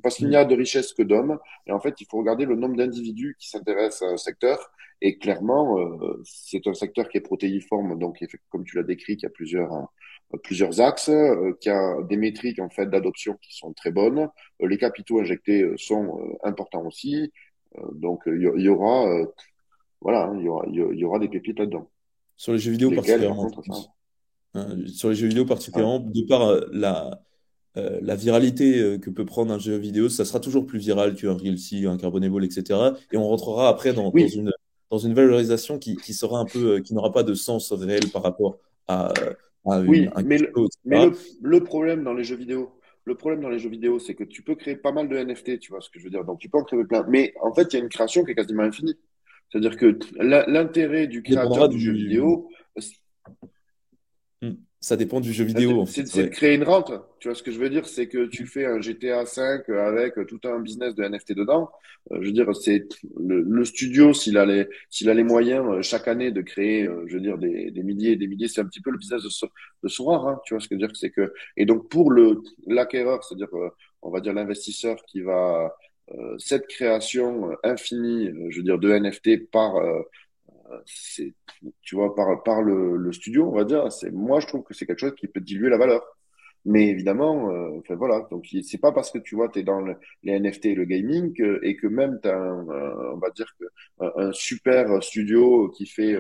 parce qu'il n'y a de richesse que d'hommes, et en fait, il faut regarder le nombre d'individus qui s'intéressent à un secteur. Et clairement, c'est un secteur qui est protéiforme, donc comme tu l'as décrit, qui a plusieurs axes, qui a des métriques en fait d'adoption qui sont très bonnes. Les capitaux injectés sont importants aussi. Il y aura voilà, hein, il y aura des pépites là-dedans. sur les jeux vidéo Lesquelles, par particulièrement, je contre, ça. pense. Sur les jeux vidéo Ouais. particulièrement, de par la viralité que peut prendre un jeu vidéo, ça sera toujours plus viral qu'un Reelsy, un Carbon Ball, etc. Et on rentrera après Oui, dans une valorisation qui sera un peu, qui n'aura pas de sens réel par rapport à, oui, un crypto, mais etc. le problème dans les jeux vidéo, c'est que tu peux créer pas mal de NFT, tu vois ce que je veux dire. Donc, tu peux en créer plein. Mais en fait, il y a une création qui est quasiment infinie. C'est-à-dire que l'intérêt du Ça dépendra créateur du jeu du, vidéo, ça dépend du jeu vidéo, en fait. c'est de Ouais. créer une rente. Tu vois ce que je veux dire? C'est que tu fais un GTA 5 avec tout un business de NFT dedans. Je veux dire, c'est le studio, s'il a les moyens chaque année de créer, je veux dire, des milliers et des milliers, c'est un petit peu le business de Sorare, hein. Tu vois ce que je veux dire? C'est que, et donc pour l'acquéreur, c'est-à-dire, on va dire l'investisseur qui va, cette création infinie, je veux dire, de NFT c'est, tu vois, par le studio, on va dire, moi, je trouve que c'est quelque chose qui peut diluer la valeur. Mais évidemment, enfin voilà, donc c'est pas parce que tu vois, tu es dans les NFT et le gaming et que même tu as on va dire que un super studio qui fait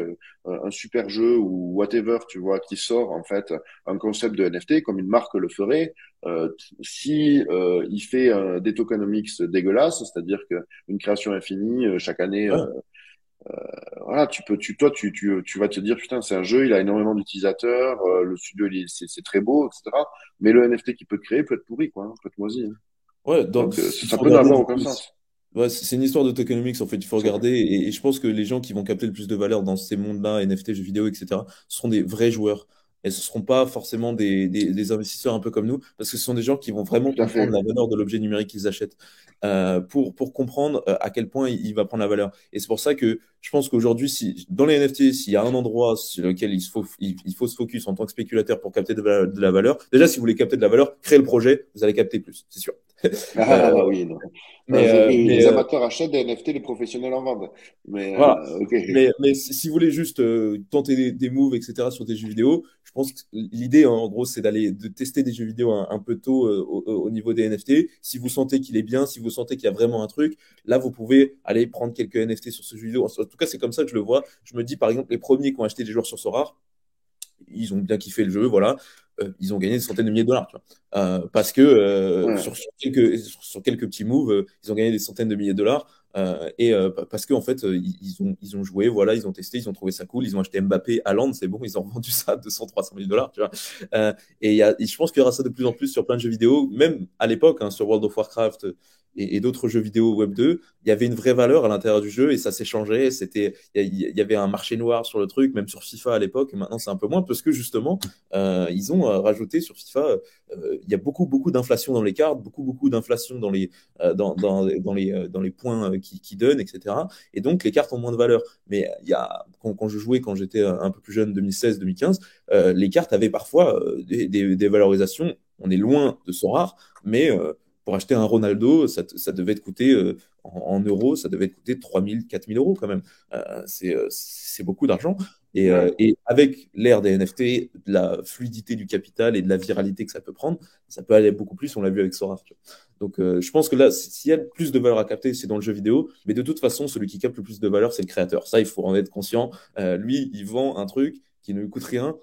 un super jeu ou whatever, tu vois, qui sort en fait un concept de NFT comme une marque le ferait, si il fait des tokenomics dégueulasses, c'est-à-dire que une création infinie chaque année Ouais. voilà, tu vas te dire, putain, c'est un jeu, il a énormément d'utilisateurs, le studio, c'est très beau, etc. Mais le NFT qu'il peut créer peut être pourri, quoi, hein, peut être moisi, hein. Ouais, Donc, il ça faut peut regarder n'avoir du aucun coup. sens. Ouais, c'est une histoire de tokenomics en fait, il faut C'est- regarder et je pense que les gens qui vont capter le plus de valeur dans ces mondes-là, NFT, jeux vidéo, etc., ce seront des vrais joueurs et ce seront pas forcément des investisseurs un peu comme nous parce que ce sont des gens qui vont vraiment Tout à comprendre fait. la valeur de l'objet numérique qu'ils achètent pour comprendre à quel point il va prendre la valeur. Et c'est pour ça que je pense qu'aujourd'hui, si, dans les NFT, s'il y a un endroit sur lequel il faut se focus en tant que spéculateur pour capter de la valeur, déjà si vous voulez capter de la valeur, créez le projet, vous allez capter plus, c'est sûr. Euh, Ah oui, non. mais, Les amateurs achètent des NFT, les professionnels en vendent. Mais, voilà. ok. Mais si vous voulez juste tenter des moves, etc., sur des jeux vidéo, je pense que l'idée, hein, en gros, c'est de tester des jeux vidéo un peu tôt au niveau des NFT. Si vous sentez qu'il est bien, si vous sentez qu'il y a vraiment un truc, là, vous pouvez aller prendre quelques NFT sur ce jeu vidéo. En tout cas, c'est comme ça que je le vois. Je me dis, par exemple, les premiers qui ont acheté des joueurs sur Sora, ils ont bien kiffé le jeu, voilà. Ils ont gagné des centaines de milliers de dollars, tu vois. Parce que Ouais. sur quelques petits moves, ils ont gagné des centaines de milliers de dollars. Parce qu'en fait, ils ont joué, voilà, ils ont testé, ils ont trouvé ça cool, ils ont acheté Mbappé, Haaland, c'est bon, ils ont vendu ça à 200, 300 000 dollars, tu vois. Et je pense qu'il y aura ça de plus en plus sur plein de jeux vidéo, même à l'époque, hein, sur World of Warcraft et d'autres jeux vidéo Web 2, il y avait une vraie valeur à l'intérieur du jeu et ça s'échangeait. Il y avait un marché noir sur le truc, même sur FIFA à l'époque. Maintenant, c'est un peu moins parce que justement, ils ont rajouté sur FIFA, il y a beaucoup d'inflation dans les cartes, beaucoup d'inflation dans les points qui donnent, etc. Et donc, les cartes ont moins de valeur. Mais quand je jouais, quand j'étais un peu plus jeune, 2016-2015, les cartes avaient parfois des valorisations. On est loin de son rare, mais pour acheter un Ronaldo, ça devait te coûter en euros, ça devait te coûter 3 000, 4 000 euros quand même. C'est beaucoup d'argent. Ouais. Et avec l'ère des NFT, de la fluidité du capital et de la viralité que ça peut prendre, ça peut aller beaucoup plus, on l'a vu avec Sora. Tu vois. Donc je pense que là, s'il y a plus de valeur à capter, c'est dans le jeu vidéo. Mais de toute façon, celui qui capte le plus de valeur, c'est le créateur. Ça, il faut en être conscient. Lui, il vend un truc qui ne lui coûte rien,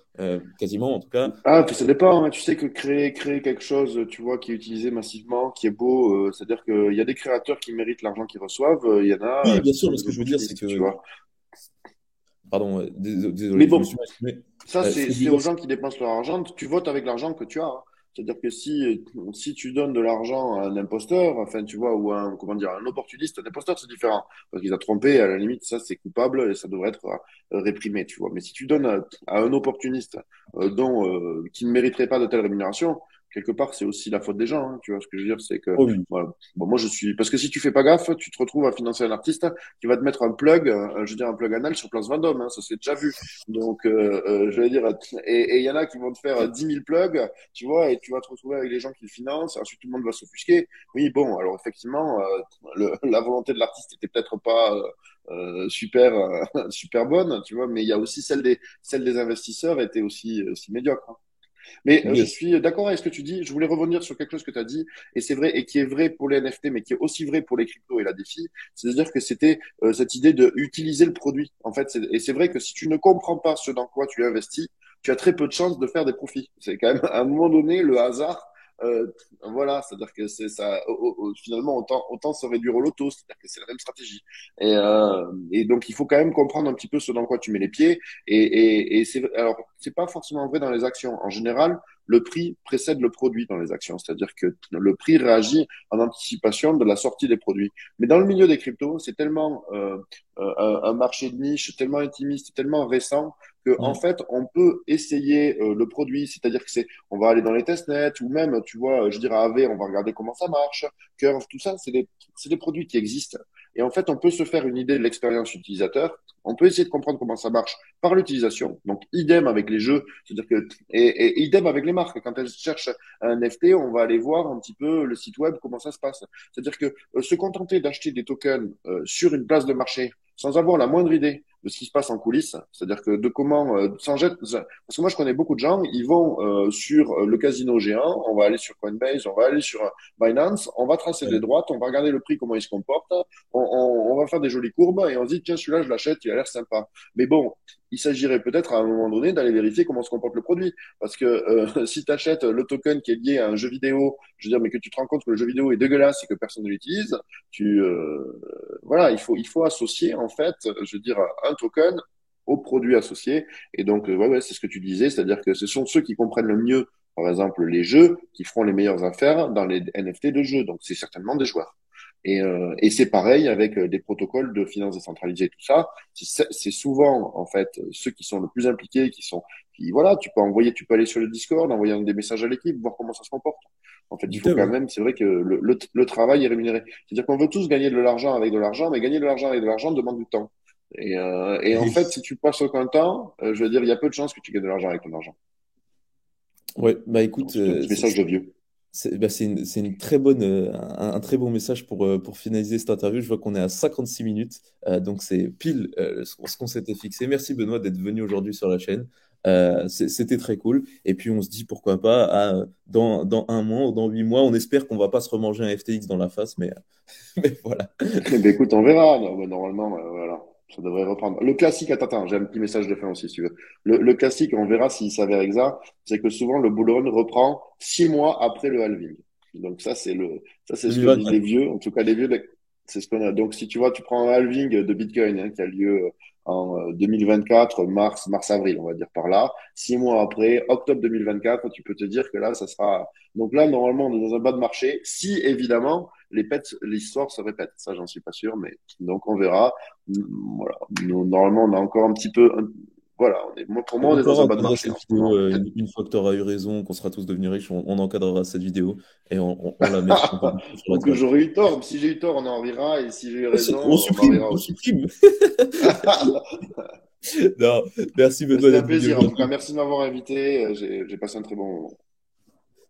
quasiment en tout cas. Ah, puis ça dépend, hein. Tu sais que créer quelque chose, tu vois, qui est utilisé massivement, qui est beau, c'est-à-dire qu'il y a des créateurs qui méritent l'argent qu'ils reçoivent, il y en a Oui, bien qui sûr, sont mais ce des que je veux dire, c'est opportunistes, tu que. vois. Pardon, Mais désolé, je me suis bon, exprimé. ça, Ce que je veux c'est dire, aux gens qui dépensent leur argent. Tu votes avec l'argent que tu as, hein. C'est-à-dire que si tu donnes de l'argent à un imposteur, enfin, tu vois, ou à un, comment dire, un opportuniste, un imposteur, c'est différent. Parce qu'il a trompé, à la limite, ça, c'est coupable et ça devrait être réprimé, tu vois. Mais si tu donnes à un opportuniste qui ne mériterait pas de telle rémunération, quelque part, c'est aussi la faute des gens, hein, tu vois. Ce que je veux dire, c'est que, Oh oui. voilà. Bon, moi, parce que si tu fais pas gaffe, tu te retrouves à financer un artiste qui va te mettre un plug, je veux dire, un plug anal sur Place Vendôme, hein, ça s'est déjà vu. Donc, je veux dire, et il y en a qui vont te faire 10 000 plugs, tu vois, et tu vas te retrouver avec les gens qui le financent, et ensuite tout le monde va s'offusquer. Oui, bon, alors effectivement, la volonté de l'artiste était peut-être pas super bonne, tu vois, mais il y a aussi celle des investisseurs était aussi médiocre, hein. Mais je Yes. suis d'accord avec ce que tu dis. Je voulais revenir sur quelque chose que tu as dit, et c'est vrai, et qui est vrai pour les NFT, mais qui est aussi vrai pour les cryptos et la DeFi. C'est-à-dire que c'était cette idée de utiliser le produit. En fait, et c'est vrai que si tu ne comprends pas ce dans quoi tu investis, tu as très peu de chances de faire des profits. C'est quand même à un moment donné le hasard. Euh, voilà, c'est-à-dire que c'est ça. Finalement, autant se réduire au loto, c'est-à-dire que c'est la même stratégie. Et donc, il faut quand même comprendre un petit peu ce dans quoi tu mets les pieds. Et alors, c'est pas forcément vrai dans les actions. En général, le prix précède le produit dans les actions, c'est-à-dire que le prix réagit en anticipation de la sortie des produits. Mais dans le milieu des cryptos, c'est tellement un marché de niche, tellement intimiste, tellement récent que en Mm. fait, on peut essayer le produit, c'est-à-dire que on va aller dans les testnets ou même, tu vois, je dirais AV, on va regarder comment ça marche, Curve, tout ça, c'est des produits qui existent. Et en fait, on peut se faire une idée de l'expérience utilisateur. On peut essayer de comprendre comment ça marche par l'utilisation. Donc, idem avec les jeux, c'est-à-dire que et idem avec les marques. Quand elles cherchent un NFT, on va aller voir un petit peu le site web, comment ça se passe. C'est-à-dire que se contenter d'acheter des tokens sur une place de marché sans avoir la moindre idée de ce qui se passe en coulisses, c'est-à-dire que de comment parce que moi je connais beaucoup de gens, ils vont sur le casino géant, on va aller sur Coinbase, on va aller sur Binance, on va tracer des Ouais. droites, on va regarder le prix, comment il se comporte, on va faire des jolies courbes et on se dit tiens celui-là je l'achète, il a l'air sympa. Mais bon, il s'agirait peut-être à un moment donné d'aller vérifier comment se comporte le produit. Parce que si tu achètes le token qui est lié à un jeu vidéo, je veux dire, mais que tu te rends compte que le jeu vidéo est dégueulasse et que personne ne l'utilise, voilà, il faut associer en fait, je veux dire, un token au produit associé. Et donc, ouais, c'est ce que tu disais, c'est-à-dire que ce sont ceux qui comprennent le mieux, par exemple, les jeux, qui feront les meilleures affaires dans les NFT de jeux. Donc, c'est certainement des joueurs. Et c'est pareil avec des protocoles de finances décentralisées, tout ça. C'est souvent en fait ceux qui sont le plus impliqués, voilà, tu peux aller sur le Discord, envoyer des messages à l'équipe, voir comment ça se comporte. En fait, il Tout faut à quand fait. même, c'est vrai que le travail est rémunéré. C'est-à-dire qu'on veut tous gagner de l'argent avec de l'argent, mais gagner de l'argent avec de l'argent demande du temps. Et en fait, si tu passes aucun temps, je veux dire, il y a peu de chances que tu gagnes de l'argent avec ton argent. Ouais, bah Donc, écoute, c'est un petit message de vieux. c'est une très bonne, un très bon message pour finaliser cette interview. Je vois qu'on est à 56 minutes, donc c'est pile ce qu'on s'était fixé. Merci Benoît d'être venu aujourd'hui sur la chaîne. C'était très cool. Et puis on se dit pourquoi pas dans un mois ou dans 8 mois, on espère qu'on va pas se remanger un FTX dans la face, mais, mais voilà. Eh ben, écoute, on verra. Non, ouais, normalement, voilà, ça devrait reprendre. Le classique, attends, j'ai un petit message de fin aussi, si tu veux. Le classique, on verra s'il s'avère exact, c'est que souvent le bull run reprend 6 mois après le halving. Donc ça c'est ce que disent 2024. les vieux, en tout cas les vieux, c'est ce qu'on a. Donc si tu vois, tu prends un halving de Bitcoin qui a lieu en 2024, mars-avril, on va dire par là. 6 mois après, octobre 2024, tu peux te dire que là, ça sera. Donc là, normalement, on est dans un bas de marché. Si évidemment l'histoire se répète. Ça, j'en suis pas sûr, mais donc on verra. Voilà. Normalement, on a encore un petit peu. Voilà. Pour moi, On on est dans pourra un bas de encadrer marché cette en ce vidéo moment. une fois que tu auras eu raison, qu'on sera tous devenus riches, on encadrera cette vidéo et on la mettra un peu plus sur la Donc toile. j'aurais eu tort. Si j'ai eu tort, on en rira. Et si j'ai eu raison, On on en supprime, rira on aussi. supprime. Non, merci Mais Benoît c'était un d'être venu plaisir. En tout cas, aujourd'hui. merci de m'avoir invité. J'ai passé un très bon moment.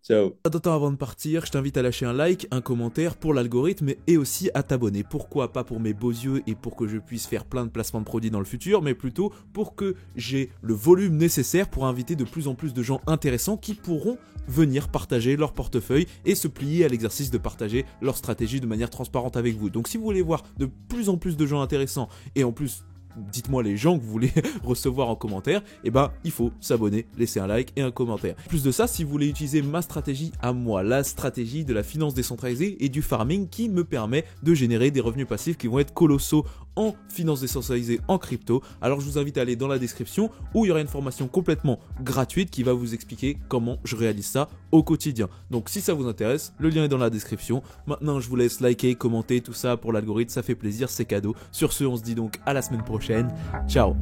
Ciao. Attends, avant de partir, je t'invite à lâcher un like, un commentaire pour l'algorithme et aussi à t'abonner. Pourquoi pas pour mes beaux yeux et pour que je puisse faire plein de placements de produits dans le futur, mais plutôt pour que j'ai le volume nécessaire pour inviter de plus en plus de gens intéressants qui pourront venir partager leur portefeuille et se plier à l'exercice de partager leur stratégie de manière transparente avec vous. Donc si vous voulez voir de plus en plus de gens intéressants et en plus dites-moi les gens que vous voulez recevoir en commentaire, et ben il faut s'abonner, laisser un like et un commentaire. Plus de ça, si vous voulez utiliser ma stratégie à moi, la stratégie de la finance décentralisée et du farming qui me permet de générer des revenus passifs qui vont être colossaux en finance décentralisée en crypto. Alors je vous invite à aller dans la description où il y aura une formation complètement gratuite qui va vous expliquer comment je réalise ça au quotidien. Donc si ça vous intéresse, le lien est dans la description. Maintenant je vous laisse liker, commenter, tout ça pour l'algorithme, ça fait plaisir, c'est cadeau. Sur ce, on se dit donc à la semaine prochaine. Ciao.